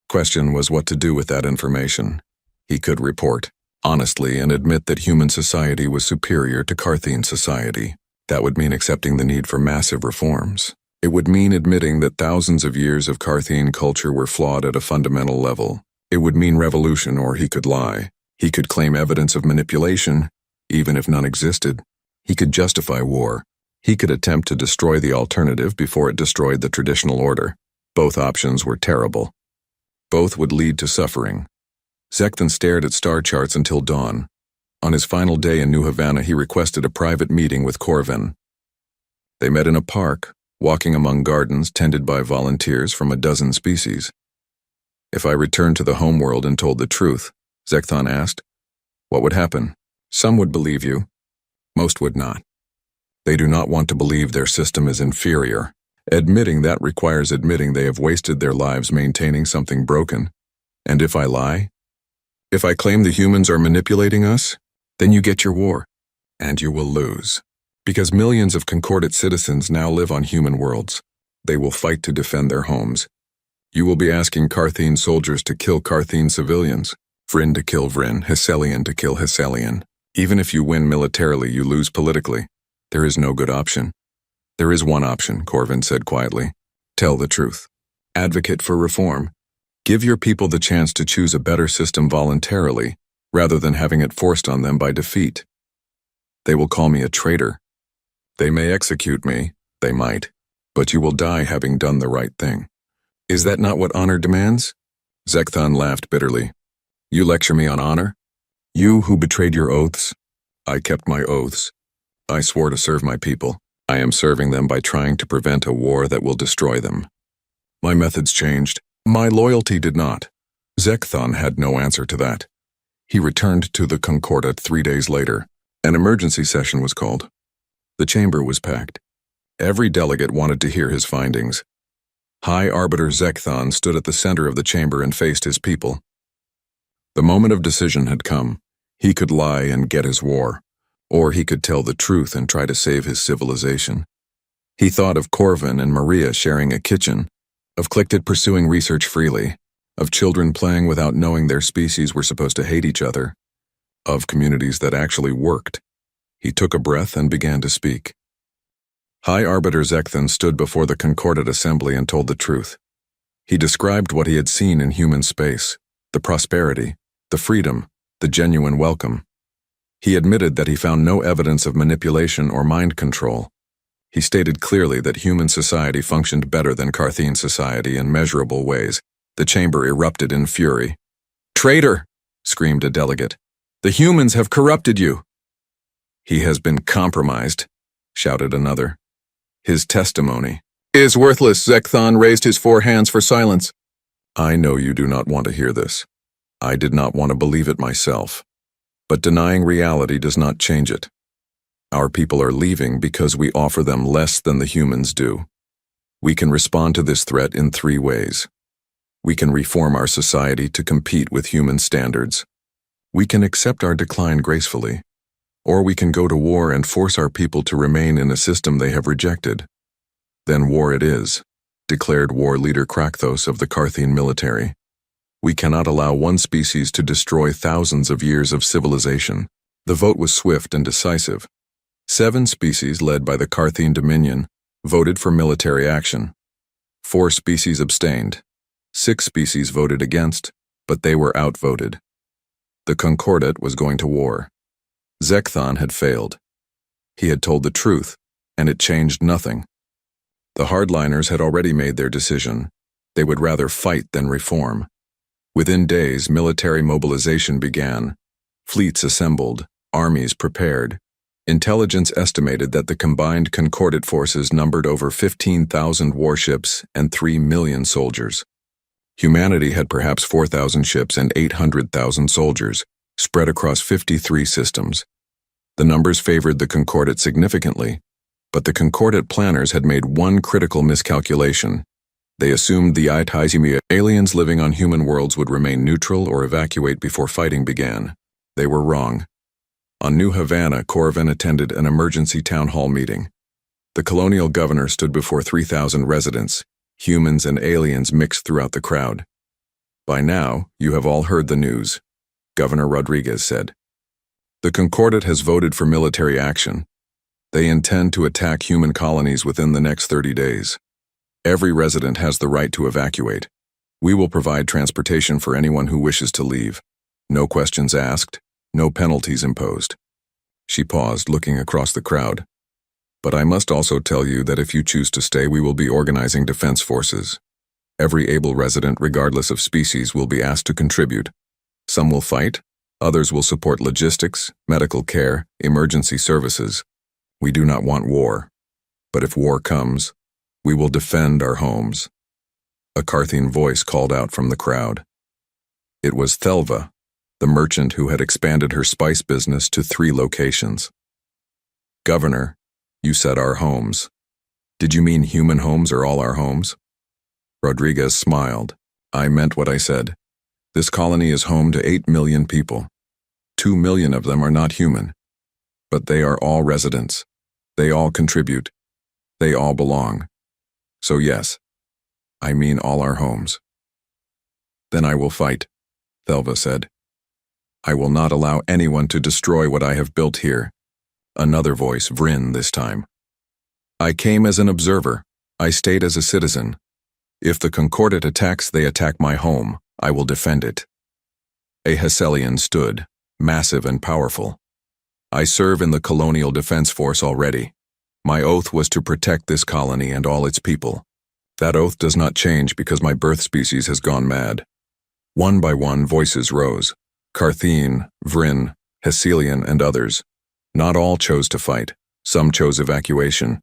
[SPEAKER 1] question was what to do with that information. He could report honestly and admit that human society was superior to Carthene society. That would mean accepting the need for massive reforms. It would mean admitting that thousands of years of Carthene culture were flawed at a fundamental level. It would mean revolution, or he could lie. He could claim evidence of manipulation, even if none existed. He could justify war. He could attempt to destroy the alternative before it destroyed the traditional order. Both options were terrible. Both would lead to suffering. Zekthon stared at star charts until dawn. On his final day in New Havana, he requested a private meeting with Corvin. They met in a park, walking among gardens tended by volunteers from a dozen species. "If I returned to the homeworld and told the truth," Zekthon asked, "what would happen?" "Some would believe you. Most would not. They do not want to believe their system is inferior. Admitting that requires admitting they have wasted their lives maintaining something broken. And if I lie? If I claim the humans are manipulating us? Then you get your war. And you will lose. Because millions of concordant citizens now live on human worlds. They will fight to defend their homes. You will be asking Carthene soldiers to kill Carthene civilians. Vryn to kill Vryn, Hesselian to kill Hesselian. Even if you win militarily, you lose politically. There is no good option. There is one option, Corvin said quietly. Tell the truth. Advocate for reform. Give your people the chance to choose a better system voluntarily, rather than having it forced on them by defeat. They will call me a traitor. They may execute me, they might, but you will die having done the right thing. Is that not what honor demands? Zekthon laughed bitterly. You lecture me on honor? You who betrayed your oaths? I kept my oaths. I swore to serve my people. I am serving them by trying to prevent a war that will destroy them. My methods changed. My loyalty did not. Zekthon had no answer to that. He returned to the Concordat 3 days later. An emergency session was called. The chamber was packed. Every delegate wanted to hear his findings. High Arbiter Zekthon stood at the center of the chamber and faced his people. The moment of decision had come. He could lie and get his war, or he could tell the truth and try to save his civilization. He thought of Corvin and Maria sharing a kitchen, of Clicted pursuing research freely, of children playing without knowing their species were supposed to hate each other, of communities that actually worked. He took a breath and began to speak. High Arbiter Zekthon stood before the Concordat assembly and told the truth. He described what he had seen in human space, the prosperity, the freedom, the genuine welcome. He admitted that he found no evidence of manipulation or mind control. He stated clearly that human society functioned better than Carthene society in measurable ways. The chamber erupted in fury. "Traitor!" screamed a delegate. "The humans have corrupted you!" "He has been compromised," shouted another. "His testimony is worthless." Zekthon raised his 4 hands for silence. "I know you do not want to hear this. I did not want to believe it myself. But denying reality does not change it. Our people are leaving because we offer them less than the humans do. We can respond to this threat in 3 ways. We can reform our society to compete with human standards. We can accept our decline gracefully. Or we can go to war and force our people to remain in a system they have rejected. Then war it is, declared war leader Krakthos of the Carthene military. We cannot allow one species to destroy thousands of years of civilization. The vote was swift and decisive. 7 species, led by the Carthene Dominion, voted for military action. 4 species abstained. 6 species voted against, but they were outvoted. The Concordat was going to war. Zekthon had failed. He had told the truth, and it changed nothing. The hardliners had already made their decision. They would rather fight than reform. Within days, military mobilization began. Fleets assembled, armies prepared. Intelligence estimated that the combined Concordat forces numbered over 15,000 warships and 3 million soldiers. Humanity had perhaps 4,000 ships and 800,000 soldiers, spread across 53 systems. The numbers favored the Concordat significantly, but the Concordat planners had made one critical miscalculation. They assumed the Itizimia aliens living on human worlds would remain neutral or evacuate before fighting began. They were wrong. On New Havana, Corvin attended an emergency town hall meeting. The colonial governor stood before 3,000 residents, humans and aliens mixed throughout the crowd. "By now, you have all heard the news," Governor Rodriguez said. "The Concordat has voted for military action. They intend to attack human colonies within the next 30 days. Every resident has the right to evacuate. We will provide transportation for anyone who wishes to leave. No questions asked, no penalties imposed." She paused, looking across the crowd. "But I must also tell you that if you choose to stay, we will be organizing defense forces. Every able resident, regardless of species, will be asked to contribute. Some will fight, others will support logistics, medical care, emergency services. We do not want war. But if war comes, we will defend our homes." A Carthene voice called out from the crowd. It was Thelva, the merchant who had expanded her spice business to 3 locations. "Governor, you said our homes. Did you mean human homes or all our homes?" Rodriguez smiled. "I meant what I said. This colony is home to 8 million people. 2 million of them are not human. But they are all residents. They all contribute. They all belong. So yes, I mean all our homes." "Then I will fight," Thelva said. "I will not allow anyone to destroy what I have built here." Another voice, Vryn this time. "I came as an observer. I stayed as a citizen. If the Concordat attacks, they attack my home. I will defend it." A Hesselian stood, massive and powerful. "I serve in the Colonial Defense Force already. My oath was to protect this colony and all its people. That oath does not change because my birth species has gone mad." One by one, voices rose. Carthene, Vryn, Hesselian, and others. Not all chose to fight, Some chose evacuation,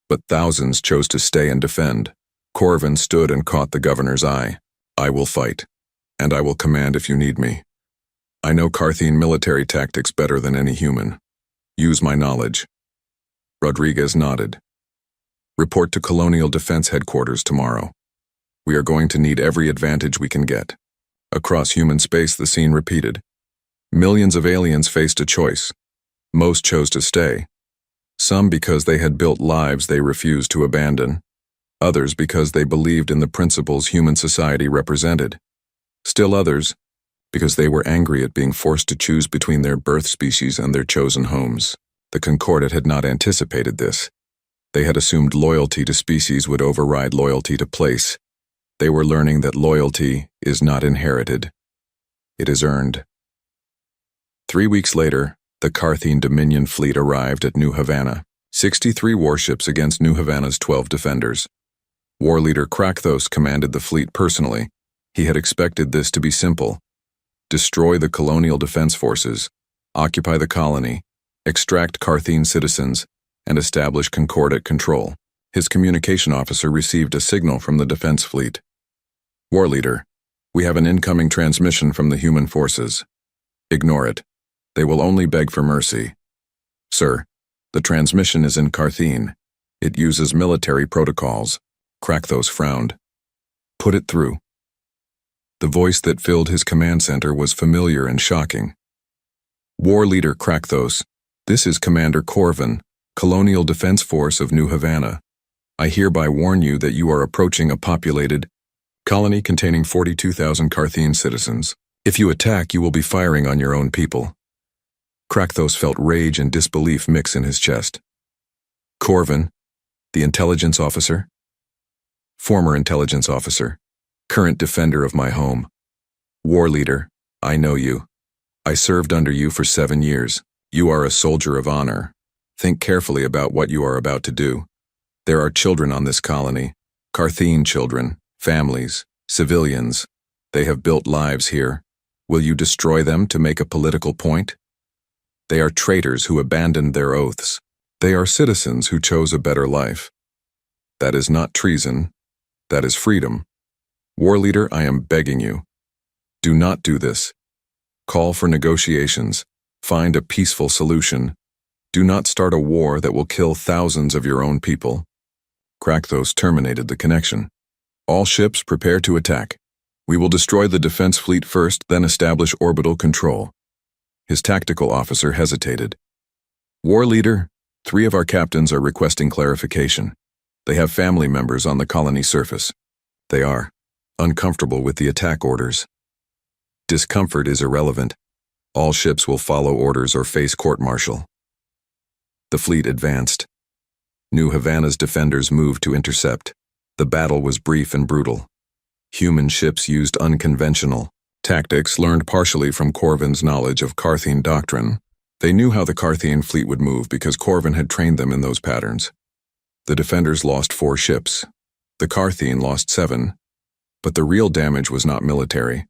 [SPEAKER 1] but thousands chose to stay and defend. Corvin stood and caught the governor's eye. I will fight, and I will command if you need me. I know Carthene military tactics better than any human. Use my knowledge. Rodriguez nodded. Report to Colonial Defense Headquarters tomorrow. We are going to need every advantage we can get. Across human space, the scene repeated. Millions of aliens faced a choice. Most chose to stay. Some because they had built lives they refused to abandon. Others because they believed in the principles human society represented. Still others because they were angry at being forced to choose between their birth species and their chosen homes. The Concordat had not anticipated this. They had assumed loyalty to species would override loyalty to place. They were learning that loyalty is not inherited. It is earned. 3 weeks later, the Carthene Dominion fleet arrived at New Havana. 63 warships against New Havana's 12 defenders. War leader Krakthos commanded the fleet personally. He had expected this to be simple. Destroy the colonial defense forces, occupy the colony, extract Carthene citizens, and establish Concordat control. His communication officer received a signal from the defense fleet. War leader, we have an incoming transmission from the human forces. Ignore it. They will only beg for mercy. Sir, the transmission is in Carthene. It uses military protocols. Krakthos frowned. Put it through. The voice that filled his command center was familiar and shocking. War leader Krakthos, this is Commander Corvin, Colonial Defense Force of New Havana. I hereby warn you that you are approaching a populated colony containing 42,000 Carthene citizens. If you attack, you will be firing on your own people. Krakthos felt rage and disbelief mix in his chest. Corvin, the intelligence officer? Former intelligence officer, current defender of my home. War leader, I know you. I served under you for 7 years. You are a soldier of honor. Think carefully about what you are about to do. There are children on this colony, Carthene children, families, civilians. They have built lives here. Will you destroy them to make a political point? They are traitors who abandoned their oaths. They are citizens who chose a better life. That is not treason. That is freedom. War leader, I am begging you. Do not do this. Call for negotiations. Find a peaceful solution. Do not start a war that will kill thousands of your own people. Krakthos terminated the connection. All ships prepare to attack. We will destroy the defense fleet first, then establish orbital control. His tactical officer hesitated. War leader, 3 of our captains are requesting clarification. They have family members on the colony surface. They are uncomfortable with the attack orders. Discomfort is irrelevant. All ships will follow orders or face court-martial. The fleet advanced. New Havana's defenders moved to intercept. The battle was brief and brutal. Human ships used unconventional tactics learned partially from Corvin's knowledge of Carthene doctrine. They knew how the Carthene fleet would move because Corvin had trained them in those patterns. The defenders lost 4 ships. The Carthene lost 7. But the real damage was not military.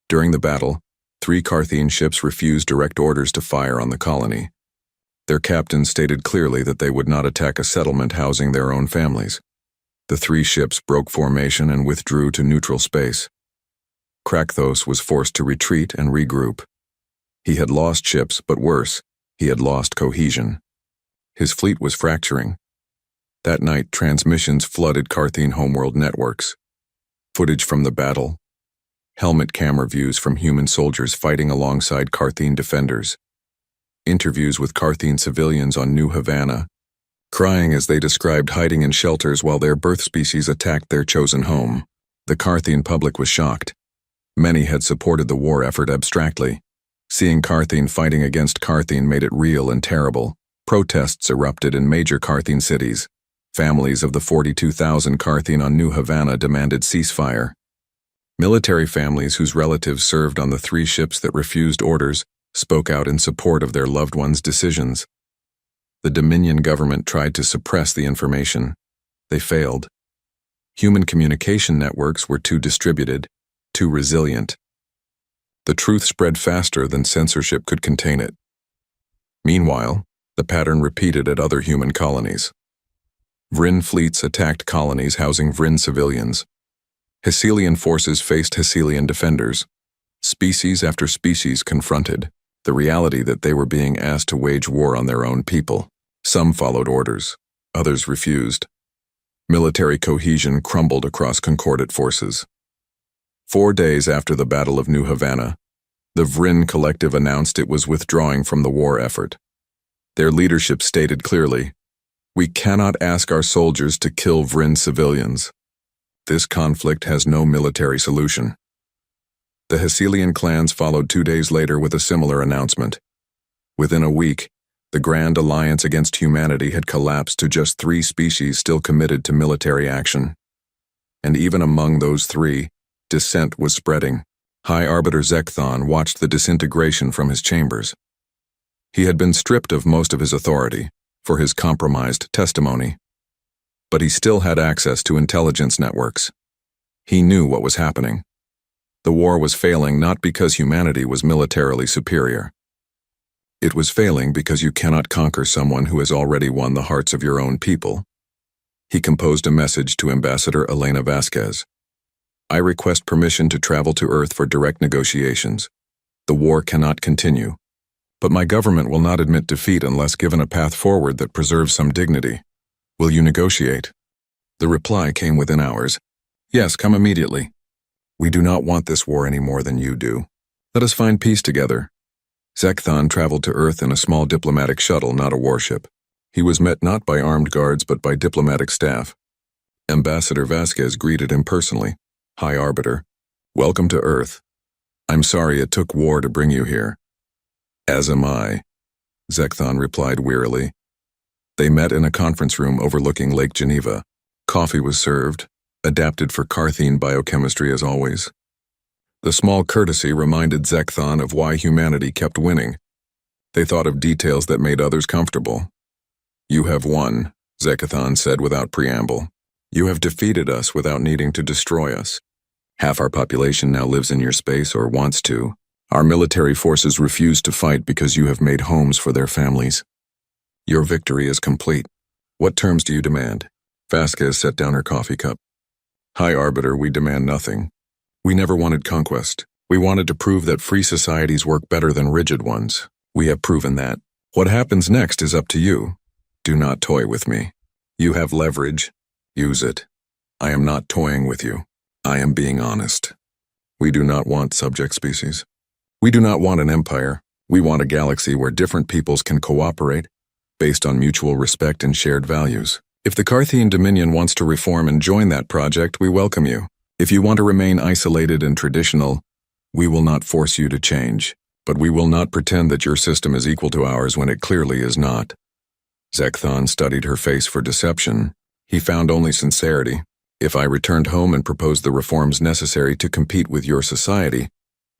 [SPEAKER 1] During the battle, 3 Carthene ships refused direct orders to fire on the colony. Their captains stated clearly that they would not attack a settlement housing their own families. The 3 ships broke formation and withdrew to neutral space. Krakthos was forced to retreat and regroup. He had lost ships, but worse, he had lost cohesion. His fleet was fracturing. That night, transmissions flooded Carthene homeworld networks. Footage from the battle, helmet camera views from human soldiers fighting alongside Carthene defenders, interviews with Carthene civilians on New Havana, crying as they described hiding in shelters while their birth species attacked their chosen home. The Carthene public was shocked. Many had supported the war effort abstractly. Seeing Carthene fighting against Carthene made it real and terrible. Protests erupted in major Carthene cities. Families of the 42,000 Carthene on New Havana demanded ceasefire. Military families whose relatives served on the 3 ships that refused orders spoke out in support of their loved ones' decisions. The Dominion government tried to suppress the information. They failed. Human communication networks were too distributed, too resilient. The truth spread faster than censorship could contain it. Meanwhile, The pattern repeated at other human colonies. Vrin fleets attacked colonies housing Vrin civilians. Hecelian forces faced Hecelian defenders. Species after species confronted the reality that they were being asked to wage war on their own people. Some followed orders, others refused. Military cohesion crumbled across concordant forces. 4 days after the Battle of New Havana, the Vrin Collective announced it was withdrawing from the war effort. Their leadership stated clearly, "We cannot ask our soldiers to kill Vrin civilians. This conflict has no military solution." The Hecelian clans followed 2 days later with a similar announcement. Within a week, the Grand Alliance Against Humanity had collapsed to just 3 species still committed to military action. And even among those 3, dissent was spreading. High Arbiter Zekthon watched the disintegration from his chambers. He had been stripped of most of his authority for his compromised testimony. But he still had access to intelligence networks. He knew what was happening. The war was failing not because humanity was militarily superior. It was failing because you cannot conquer someone who has already won the hearts of your own people. He composed a message to Ambassador Elena Vasquez. "I request permission to travel to Earth for direct negotiations. The war cannot continue. But my government will not admit defeat unless given a path forward that preserves some dignity. Will you negotiate?" The reply came within hours. "Yes, come immediately. We do not want this war any more than you do. Let us find peace together." Zekthon traveled to Earth in a small diplomatic shuttle, not a warship. He was met not by armed guards but by diplomatic staff. Ambassador Vasquez greeted him personally. "High Arbiter, welcome to Earth. I'm sorry it took war to bring you here." "As am I," Zekthon replied wearily. They met in a conference room overlooking Lake Geneva. Coffee was served, adapted for Carthene biochemistry as always. The small courtesy reminded Zekthon of why humanity kept winning. They thought of details that made others comfortable. "You have won," Zekthon said without preamble. "You have defeated us without needing to destroy us. Half our population now lives in your space or wants to. Our military forces refuse to fight because you have made homes for their families. Your victory is complete. What terms do you demand?" Vasquez set down her coffee cup. "High Arbiter, we demand nothing. We never wanted conquest. We wanted to prove that free societies work better than rigid ones. We have proven that. What happens next is up to you. Do not toy with me. You have leverage. Use it. I am not toying with you. I am being honest. We do not want subject species. We do not want an empire. We want a galaxy where different peoples can cooperate, based on mutual respect and shared values. If the Carthene Dominion wants to reform and join that project, we welcome you. If you want to remain isolated and traditional, we will not force you to change, but we will not pretend that your system is equal to ours when it clearly is not." Zekthon studied her face for deception. He found only sincerity. "If I returned home and proposed the reforms necessary to compete with your society,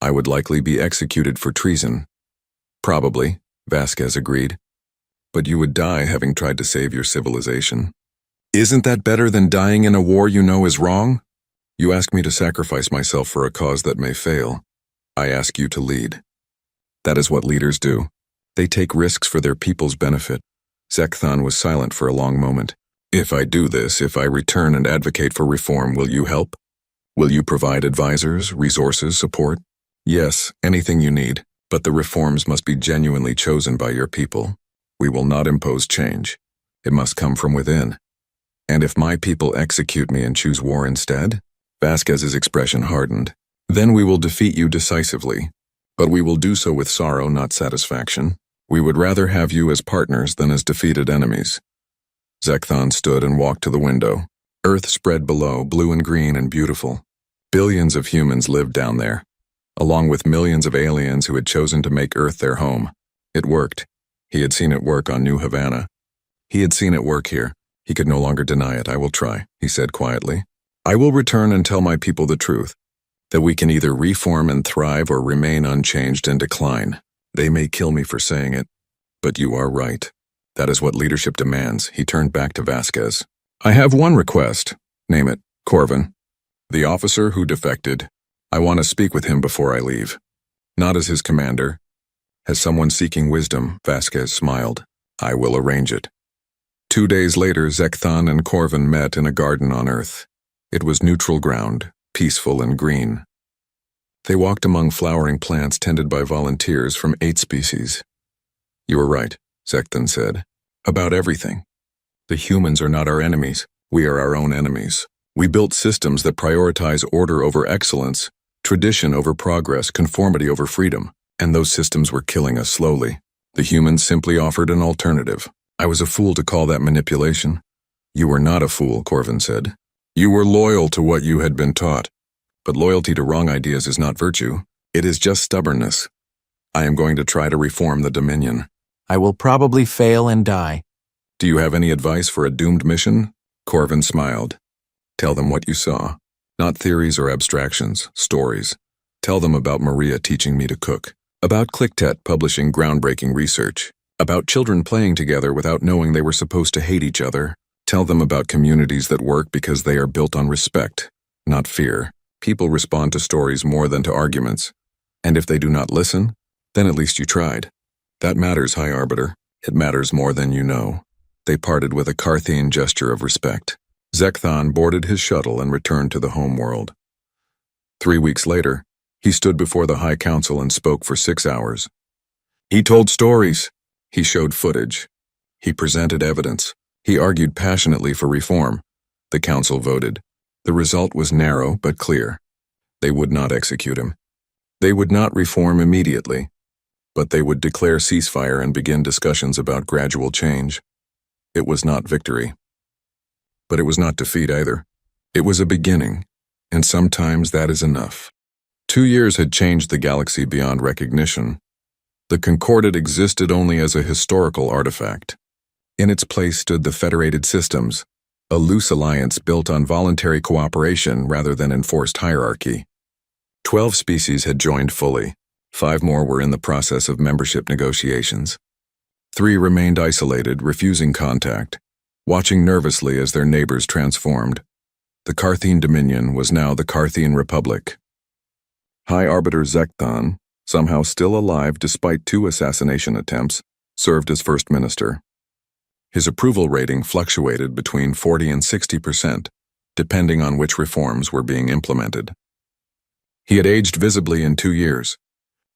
[SPEAKER 1] I would likely be executed for treason." "Probably," Vasquez agreed. "But you would die having tried to save your civilization. Isn't that better than dying in a war you know is wrong? You ask me to sacrifice myself for a cause that may fail. I ask you to lead. That is what leaders do. They take risks for their people's benefit." Zekthon was silent for a long moment. "If I do this, if I return and advocate for reform, will you help? Will you provide advisors, resources, support?" "Yes, anything you need, but the reforms must be genuinely chosen by your people. We will not impose change. It must come from within. And if my people execute me and choose war instead?" Vasquez's expression hardened. "Then we will defeat you decisively. But we will do so with sorrow, not satisfaction. We would rather have you as partners than as defeated enemies." Zekthon stood and walked to the window. Earth spread below, blue and green and beautiful. Billions of humans lived down there, along with millions of aliens who had chosen to make Earth their home. It worked. He had seen it work on New Havana. He had seen it work here. He could no longer deny it. "I will try," he said quietly. "I will return and tell my people the truth, that we can either reform and thrive or remain unchanged and decline. They may kill me for saying it, but you are right. That is what leadership demands." He turned back to Vasquez. "I have one request. Name it, Corvin. The officer who defected. I want to speak with him before I leave. Not as his commander. As someone seeking wisdom," Vasquez smiled. I will arrange it. 2 days later, Zekthon and Corvin met in a garden on Earth. It was neutral ground, peaceful and green. They walked among flowering plants tended by volunteers from 8 species. You were right, Zekthon said. About everything. The humans are not our enemies. We are our own enemies. We built systems that prioritize order over excellence, tradition over progress, conformity over freedom, and those systems were killing us slowly. The humans simply offered an alternative. I was a fool to call that manipulation. You were not a fool, Corvin said. You were loyal to what you had been taught. But loyalty to wrong ideas is not virtue. It is just stubbornness. I am going to try to reform the Dominion.
[SPEAKER 2] I will probably fail and die.
[SPEAKER 1] Do you have any advice for a doomed mission? Corvin smiled. Tell them what you saw. Not theories or abstractions, stories. Tell them about Maria teaching me to cook. About Clicktet publishing groundbreaking research. About children playing together without knowing they were supposed to hate each other. Tell them about communities that work because they are built on respect, not fear. People respond to stories more than to arguments. And if they do not listen, then at least you tried. That matters, High Arbiter. It matters more than you know. They parted with a Carthian gesture of respect. Zekthon boarded his shuttle and returned to the homeworld. 3 weeks later, he stood before the High Council and spoke for 6 hours. He told stories. He showed footage. He presented evidence. He argued passionately for reform. The council voted. The result was narrow but clear. They would not execute him. They would not reform immediately, but they would declare ceasefire and begin discussions about gradual change. It was not victory. But it was not defeat either. It was a beginning, and sometimes that is enough. 2 years had changed the galaxy beyond recognition. The Concordat existed only as a historical artifact. In its place stood the Federated Systems, a loose alliance built on voluntary cooperation rather than enforced hierarchy. 12 species had joined fully. 5 more were in the process of membership negotiations. 3 remained isolated, refusing contact, watching nervously as their neighbors transformed. The Carthian Dominion was now the Carthian Republic. High Arbiter Zekthon, somehow still alive despite 2 assassination attempts, served as First Minister. His approval rating fluctuated between 40 and 60%, depending on which reforms were being implemented. He had aged visibly in 2 years.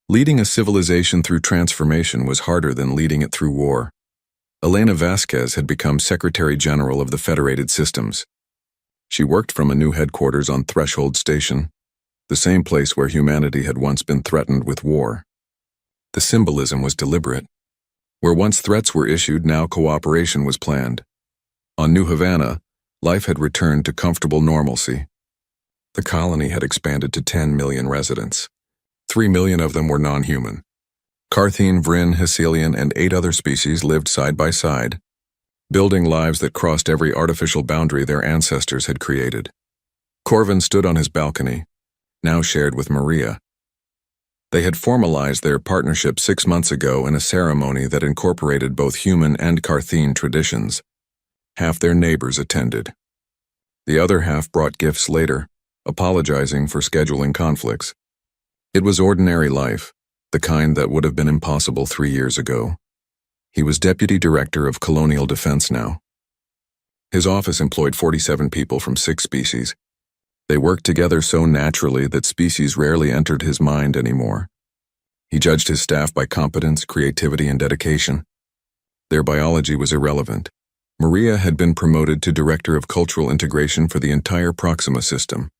[SPEAKER 1] Leading a civilization through transformation was harder than leading it through war. Elena Vasquez had become Secretary General of the Federated Systems. She worked from a new headquarters on Threshold Station, the same place where humanity had once been threatened with war. The symbolism was deliberate. Where once threats were issued, now cooperation was planned. On New Havana, life had returned to comfortable normalcy. The colony had expanded to 10 million residents. 3 million of them were non-human. Carthian, Vryn, Hecelian, and 8 other species lived side by side, building lives that crossed every artificial boundary their ancestors had created. Corvin stood on his balcony, now shared with Maria. They had formalized their partnership 6 months ago in a ceremony that incorporated both human and Carthian traditions. Half their neighbors attended. The other half brought gifts later, apologizing for scheduling conflicts. It was ordinary life, the kind that would have been impossible 3 years ago. He was Deputy Director of Colonial Defense now. His office employed 47 people from 6 species. They worked together so naturally that species rarely entered his mind anymore. He judged his staff by competence, creativity, and dedication. Their biology was irrelevant. Maria had been promoted to Director of Cultural Integration for the entire Proxima system.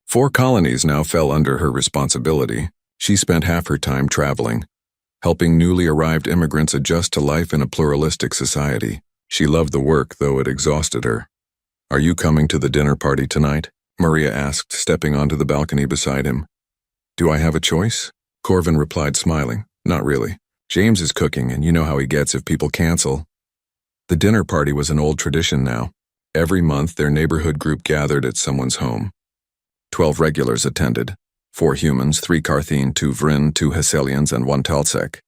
[SPEAKER 1] 4 colonies now fell under her responsibility. She spent half her time traveling, helping newly arrived immigrants adjust to life in a pluralistic society. She loved the work, though it exhausted her. "Are you coming to the dinner party tonight?" Maria asked, stepping onto the balcony beside him. "Do I have a choice?" Corvin replied, smiling. "Not really. James is cooking, and you know how he gets if people cancel." The dinner party was an old tradition now. Every month, their neighborhood group gathered at someone's home. 12 regulars attended. 4 humans, 3 Carthian, 2 Vryn, 2 Hecelians, and 1 Talsec.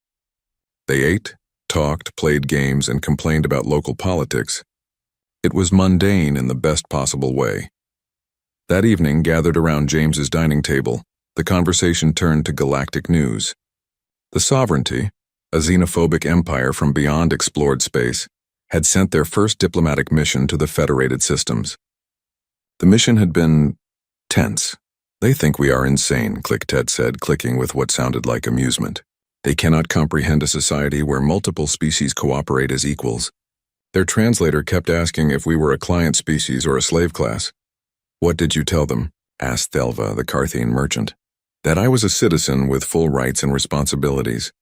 [SPEAKER 1] They ate, talked, played games, and complained about local politics. It was mundane in the best possible way. That evening, gathered around James's dining table, the conversation turned to galactic news. The sovereignty, a xenophobic empire from beyond explored space, had sent their first diplomatic mission to the Federated Systems. The mission had been tense. "They think we are insane," Click-Tet said, clicking with what sounded like amusement. "They cannot comprehend a society where multiple species cooperate as equals." Their translator kept asking if we were a client species or a slave class. "What did you tell them?" asked Thelva, the Carthian merchant. "That I was a citizen with full rights and responsibilities."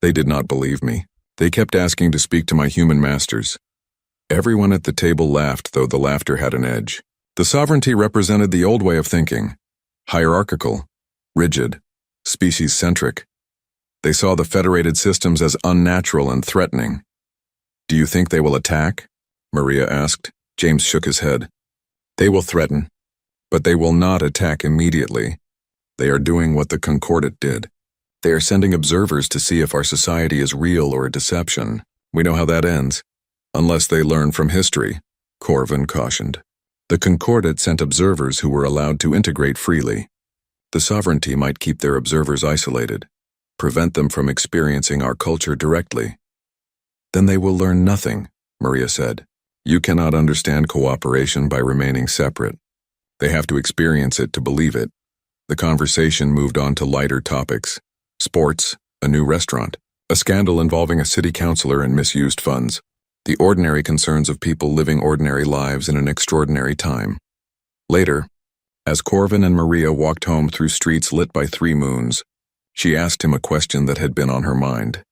[SPEAKER 1] They did not believe me. They kept asking to speak to my human masters. Everyone at the table laughed, though the laughter had an edge. The sovereignty represented the old way of thinking. Hierarchical, rigid, species-centric. They saw the Federated Systems as unnatural and threatening. "Do you think they will attack?" Maria asked. James shook his head. "They will threaten, but they will not attack immediately. They are doing what the Concordat did. They are sending observers to see if our society is real or a deception. We know how that ends. Unless they learn from history," Corvin cautioned. The Concordat sent observers who were allowed to integrate freely. The sovereignty might keep their observers isolated, prevent them from experiencing our culture directly. "Then they will learn nothing," Maria said. "You cannot understand cooperation by remaining separate. They have to experience it to believe it." The conversation moved on to lighter topics. Sports, a new restaurant, a scandal involving a city councilor and misused funds, the ordinary concerns of people living ordinary lives in an extraordinary time. Later, as Corvin and Maria walked home through streets lit by 3 moons, she asked him a question that had been on her mind.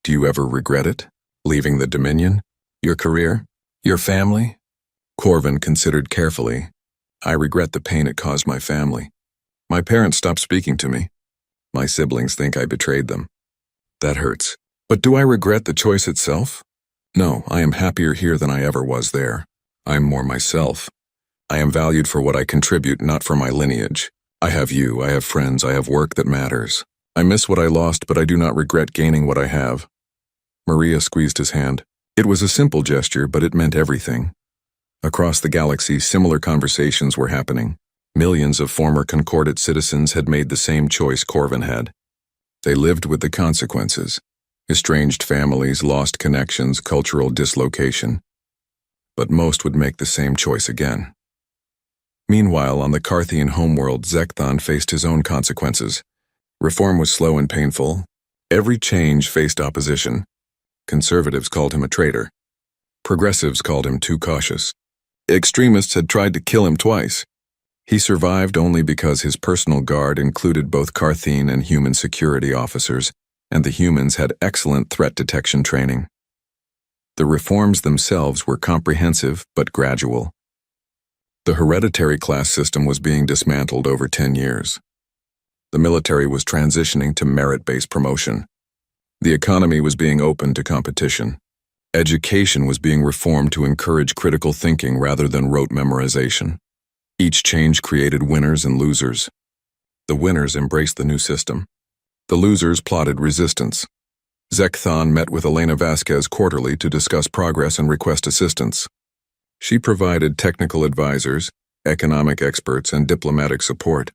[SPEAKER 1] "Do you ever regret it? Leaving the Dominion? Your career? Your family?" Corvin considered carefully. "I regret the pain it caused my family. My parents stopped speaking to me. My siblings think I betrayed them. That hurts. But do I regret the choice itself? No, I am happier here than I ever was there. I am more myself. I am valued for what I contribute, not for my lineage. I have you, I have friends, I have work that matters. I miss what I lost, but I do not regret gaining what I have." Maria squeezed his hand. It was a simple gesture, but it meant everything. Across the galaxy, similar conversations were happening. Millions of former Concordat citizens had made the same choice Corvin had. They lived with the consequences. Estranged families, lost connections, cultural dislocation. But most would make the same choice again. Meanwhile, on the Carthian homeworld, Zekthon faced his own consequences. Reform was slow and painful. Every change faced opposition. Conservatives called him a traitor. Progressives called him too cautious. Extremists had tried to kill him twice. He survived only because his personal guard included both Carthian and human security officers, and the humans had excellent threat detection training. The reforms themselves were comprehensive but gradual. The hereditary class system was being dismantled over 10 years. The military was transitioning to merit-based promotion. The economy was being opened to competition. Education was being reformed to encourage critical thinking rather than rote memorization. Each change created winners and losers. The winners embraced the new system. The losers plotted resistance. Zekthon met with Elena Vasquez quarterly to discuss progress and request assistance. She provided technical advisors, economic experts, and diplomatic support.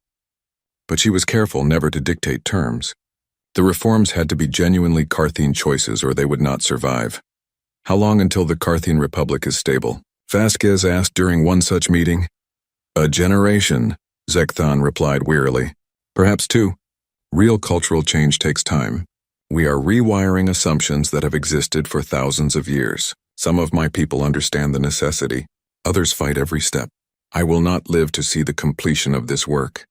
[SPEAKER 1] But she was careful never to dictate terms. The reforms had to be genuinely Carthian choices or they would not survive. "How long until the Carthian Republic is stable?" Vasquez asked during one such meeting. "A generation," Zekthon replied wearily. "Perhaps 2. Real cultural change takes time. We are rewiring assumptions that have existed for thousands of years. Some of my people understand the necessity. Others fight every step. I will not live to see the completion of this work.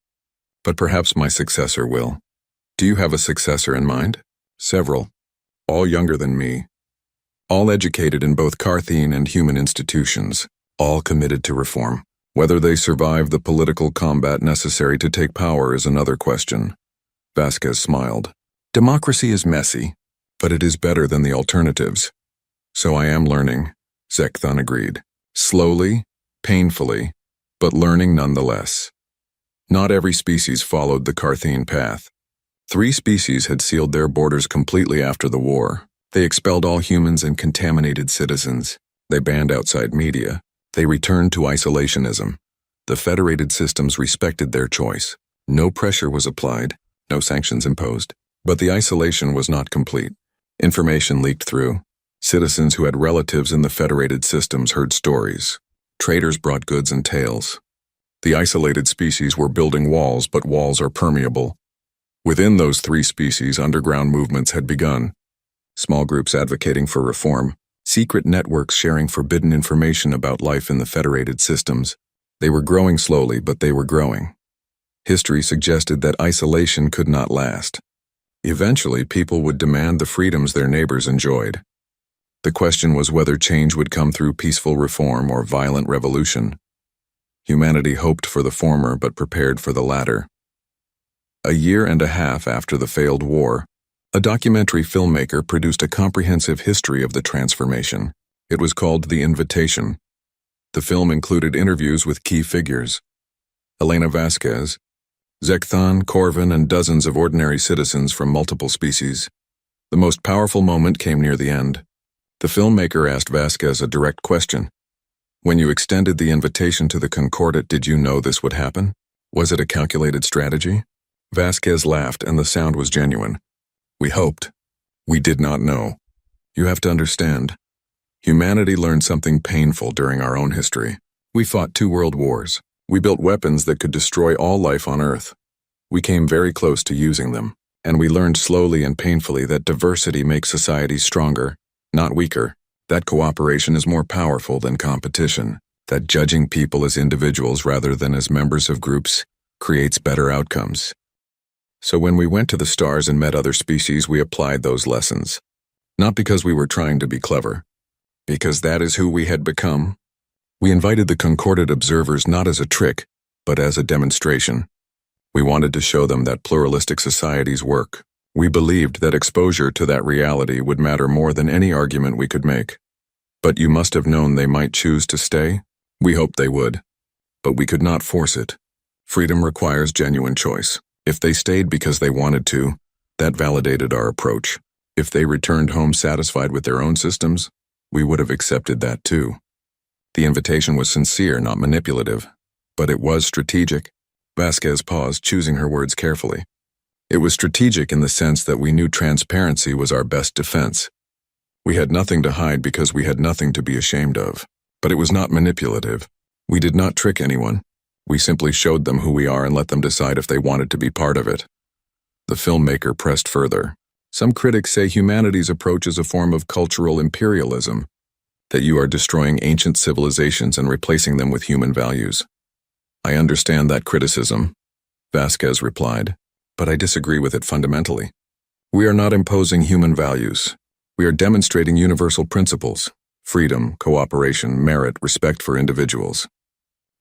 [SPEAKER 1] But perhaps my successor will." "Do you have a successor in mind?" "Several. All younger than me. All educated in both Carthian and human institutions. All committed to reform. Whether they survive the political combat necessary to take power is another question." Vasquez smiled. "Democracy is messy, but it is better than the alternatives." "So I am learning," Zekthon agreed. "Slowly, painfully, but learning nonetheless." Not every species followed the Carthian path. 3 species had sealed their borders completely after the war. They expelled all humans and contaminated citizens. They banned outside media. They returned to isolationism. The Federated Systems respected their choice. No pressure was applied, no sanctions imposed. But the isolation was not complete. Information leaked through. Citizens who had relatives in the federated systems heard stories. Traders brought goods and tales. The isolated species were building walls, but walls are permeable. Within those 3 species, underground movements had begun. Small groups advocating for reform, secret networks sharing forbidden information about life in the federated systems. They were growing slowly, but they were growing. History suggested that isolation could not last. Eventually, people would demand the freedoms their neighbors enjoyed. The question was whether change would come through peaceful reform or violent revolution. Humanity hoped for the former but prepared for the latter. A year and a half after the failed war, a documentary filmmaker produced a comprehensive history of the transformation. It was called The Invitation. The film included interviews with key figures: Elena Vasquez, Zekthon, Corvin, and dozens of ordinary citizens from multiple species. The most powerful moment came near the end. The filmmaker asked Vasquez a direct question. When you extended the invitation to the Concordat, did you know this would happen? Was it a calculated strategy? Vasquez laughed, and the sound was genuine. We hoped. We did not know. You have to understand. Humanity learned something painful during our own history. We fought 2 world wars. We built weapons that could destroy all life on Earth. We came very close to using them, and we learned slowly and painfully that diversity makes societies stronger, not weaker. That cooperation is more powerful than competition. That judging people as individuals rather than as members of groups creates better outcomes. So when we went to the stars and met other species, we applied those lessons. Not because we were trying to be clever, because that is who we had become. We invited the Concordat observers not as a trick, but as a demonstration. We wanted to show them that pluralistic societies work. We believed that exposure to that reality would matter more than any argument we could make. But you must have known they might choose to stay. We hoped they would. But we could not force it. Freedom requires genuine choice. If they stayed because they wanted to, that validated our approach. If they returned home satisfied with their own systems, we would have accepted that too. The invitation was sincere, not manipulative. But it was strategic. Vasquez paused, choosing her words carefully. It was strategic in the sense that we knew transparency was our best defense. We had nothing to hide because we had nothing to be ashamed of. But it was not manipulative. We did not trick anyone. We simply showed them who we are and let them decide if they wanted to be part of it. The filmmaker pressed further. Some critics say humanity's approach is a form of cultural imperialism, that you are destroying ancient civilizations and replacing them with human values. I understand that criticism, Vasquez replied, but I disagree with it fundamentally. We are not imposing human values. We are demonstrating universal principles: freedom, cooperation, merit, respect for individuals.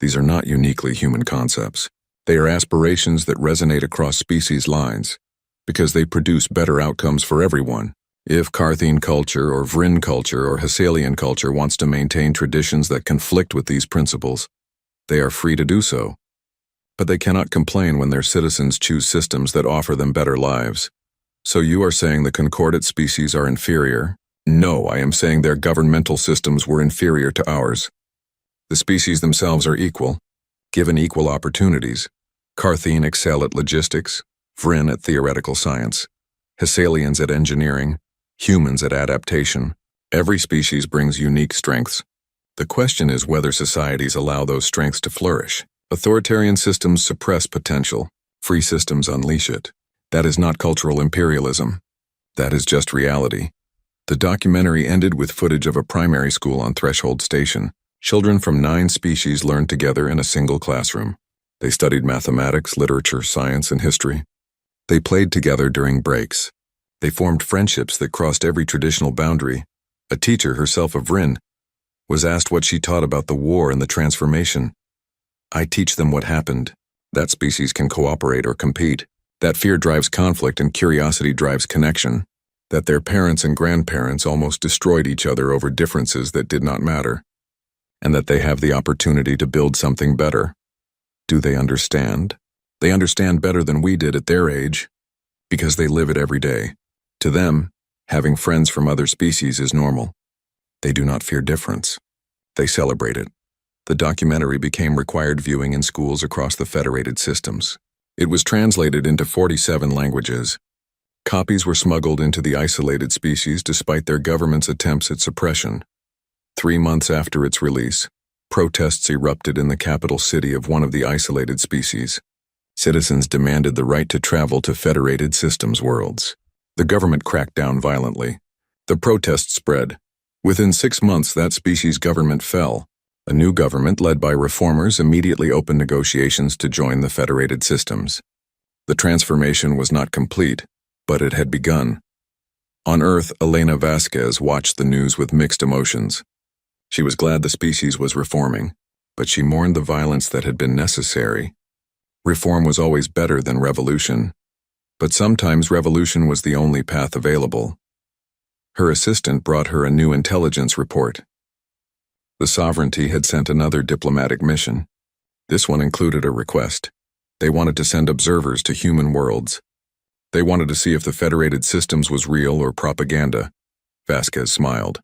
[SPEAKER 1] These are not uniquely human concepts. They are aspirations that resonate across species lines, because they produce better outcomes for everyone. If Carthene culture or Vrin culture or Hessalian culture wants to maintain traditions that conflict with these principles, they are free to do so. But they cannot complain when their citizens choose systems that offer them better lives. So you are saying the Concordat species are inferior? No, I am saying their governmental systems were inferior to ours. The species themselves are equal, given equal opportunities. Carthene excel at logistics, Vrin at theoretical science, Hessalians at engineering, humans at adaptation. Every species brings unique strengths. The question is whether societies allow those strengths to flourish. Authoritarian systems suppress potential. Free systems unleash it. That is not cultural imperialism. That is just reality. The documentary ended with footage of a primary school on Threshold Station. Children from 9 species learned together in a single classroom. They studied mathematics, literature, science, and history. They played together during breaks. They formed friendships that crossed every traditional boundary. A teacher, herself a Vrin, was asked what she taught about the war and the transformation. I teach them what happened. That species can cooperate or compete. That fear drives conflict and curiosity drives connection. That their parents and grandparents almost destroyed each other over differences that did not matter. And that they have the opportunity to build something better. Do they understand? They understand better than we did at their age, because they live it every day. To them, having friends from other species is normal. They do not fear difference. They celebrate it. The documentary became required viewing in schools across the federated systems. It was translated into 47 languages. Copies were smuggled into the isolated species despite their government's attempts at suppression. 3 months after its release, protests erupted in the capital city of one of the isolated species. Citizens demanded the right to travel to Federated Systems worlds. The government cracked down violently. The protests spread. Within 6 months, that species' government fell. A new government led by reformers immediately opened negotiations to join the Federated Systems. The transformation was not complete, but it had begun. On Earth, Elena Vasquez watched the news with mixed emotions. She was glad the species was reforming, but she mourned the violence that had been necessary. Reform was always better than revolution, but sometimes revolution was the only path available. Her assistant brought her a new intelligence report. The Sovereignty had sent another diplomatic mission. This one included a request. They wanted to send observers to human worlds. They wanted to see if the Federated Systems was real or propaganda. Vasquez smiled.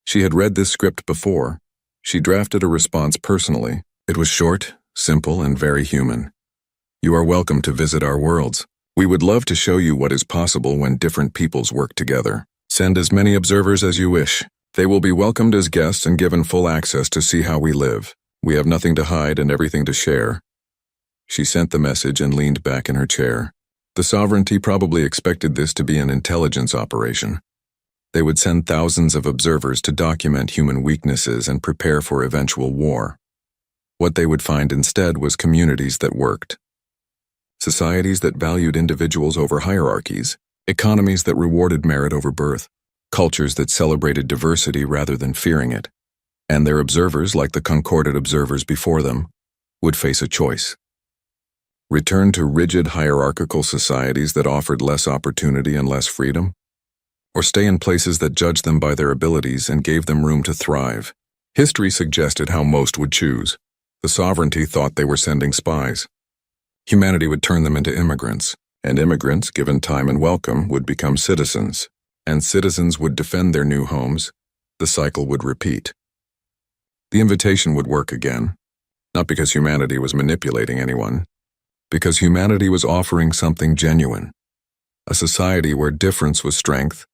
[SPEAKER 1] She had read this script before. She drafted a response personally. It was short, simple, and very human. You are welcome to visit our worlds. We would love to show you what is possible when different peoples work together. Send as many observers as you wish. They will be welcomed as guests and given full access to see how we live. We have nothing to hide and everything to share. She sent the message and leaned back in her chair. The Sovereignty probably expected this to be an intelligence operation. They would send thousands of observers to document human weaknesses and prepare for eventual war. What they would find instead was communities that worked. Societies that valued individuals over hierarchies, economies that rewarded merit over birth, cultures that celebrated diversity rather than fearing it. And their observers, like the concorded observers before them, would face a choice. Return to rigid hierarchical societies that offered less opportunity and less freedom? Or stay in places that judged them by their abilities and gave them room to thrive? History suggested how most would choose. The Sovereignty thought they were sending spies. Humanity would turn them into immigrants, and immigrants, given time and welcome, would become citizens, and citizens would defend their new homes. The cycle would repeat. The invitation would work again, not because humanity was manipulating anyone, because humanity was offering something genuine, a society where difference was strength,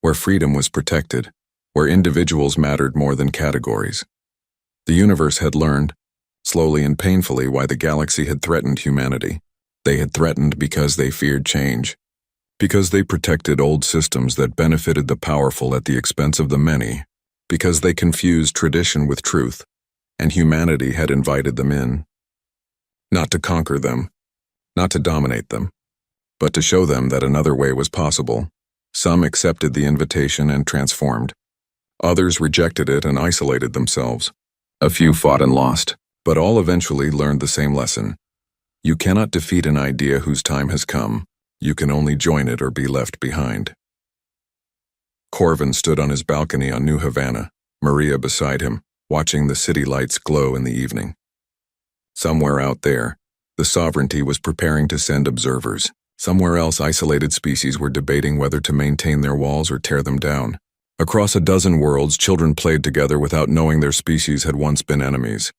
[SPEAKER 1] where freedom was protected, where individuals mattered more than categories. The universe had learned, slowly and painfully, why the galaxy had threatened humanity. They had threatened because they feared change, because they protected old systems that benefited the powerful at the expense of the many, because they confused tradition with truth, and humanity had invited them in. Not to conquer them, not to dominate them, but to show them that another way was possible. Some accepted the invitation and transformed. Others rejected it and isolated themselves. A few fought and lost, but all eventually learned the same lesson. You cannot defeat an idea whose time has come. You can only join it or be left behind. Corvin stood on his balcony on New Havana, Maria beside him, watching the city lights glow in the evening. Somewhere out there, the Sovereignty was preparing to send observers. Somewhere else, isolated species were debating whether to maintain their walls or tear them down. Across a dozen worlds, children played together without knowing their species had once been enemies.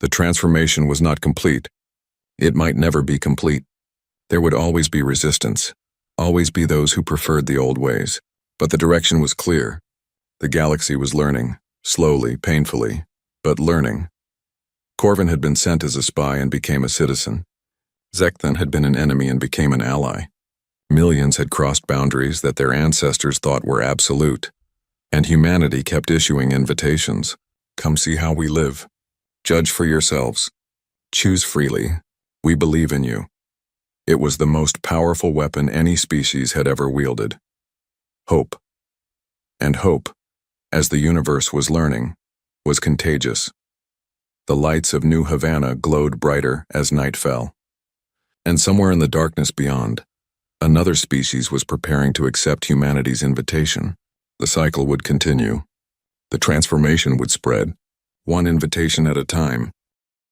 [SPEAKER 1] The transformation was not complete. It might never be complete. There would always be resistance, always be those who preferred the old ways. But the direction was clear. The galaxy was learning, slowly, painfully, but learning. Corvin had been sent as a spy and became a citizen. Zekthan had been an enemy and became an ally. Millions had crossed boundaries that their ancestors thought were absolute. And humanity kept issuing invitations. Come see how we live. Judge for yourselves. Choose freely. We believe in you. It was the most powerful weapon any species had ever wielded. Hope. And hope, as the universe was learning, was contagious. The lights of New Havana glowed brighter as night fell. And somewhere in the darkness beyond, another species was preparing to accept humanity's invitation. The cycle would continue. The transformation would spread, one invitation at a time.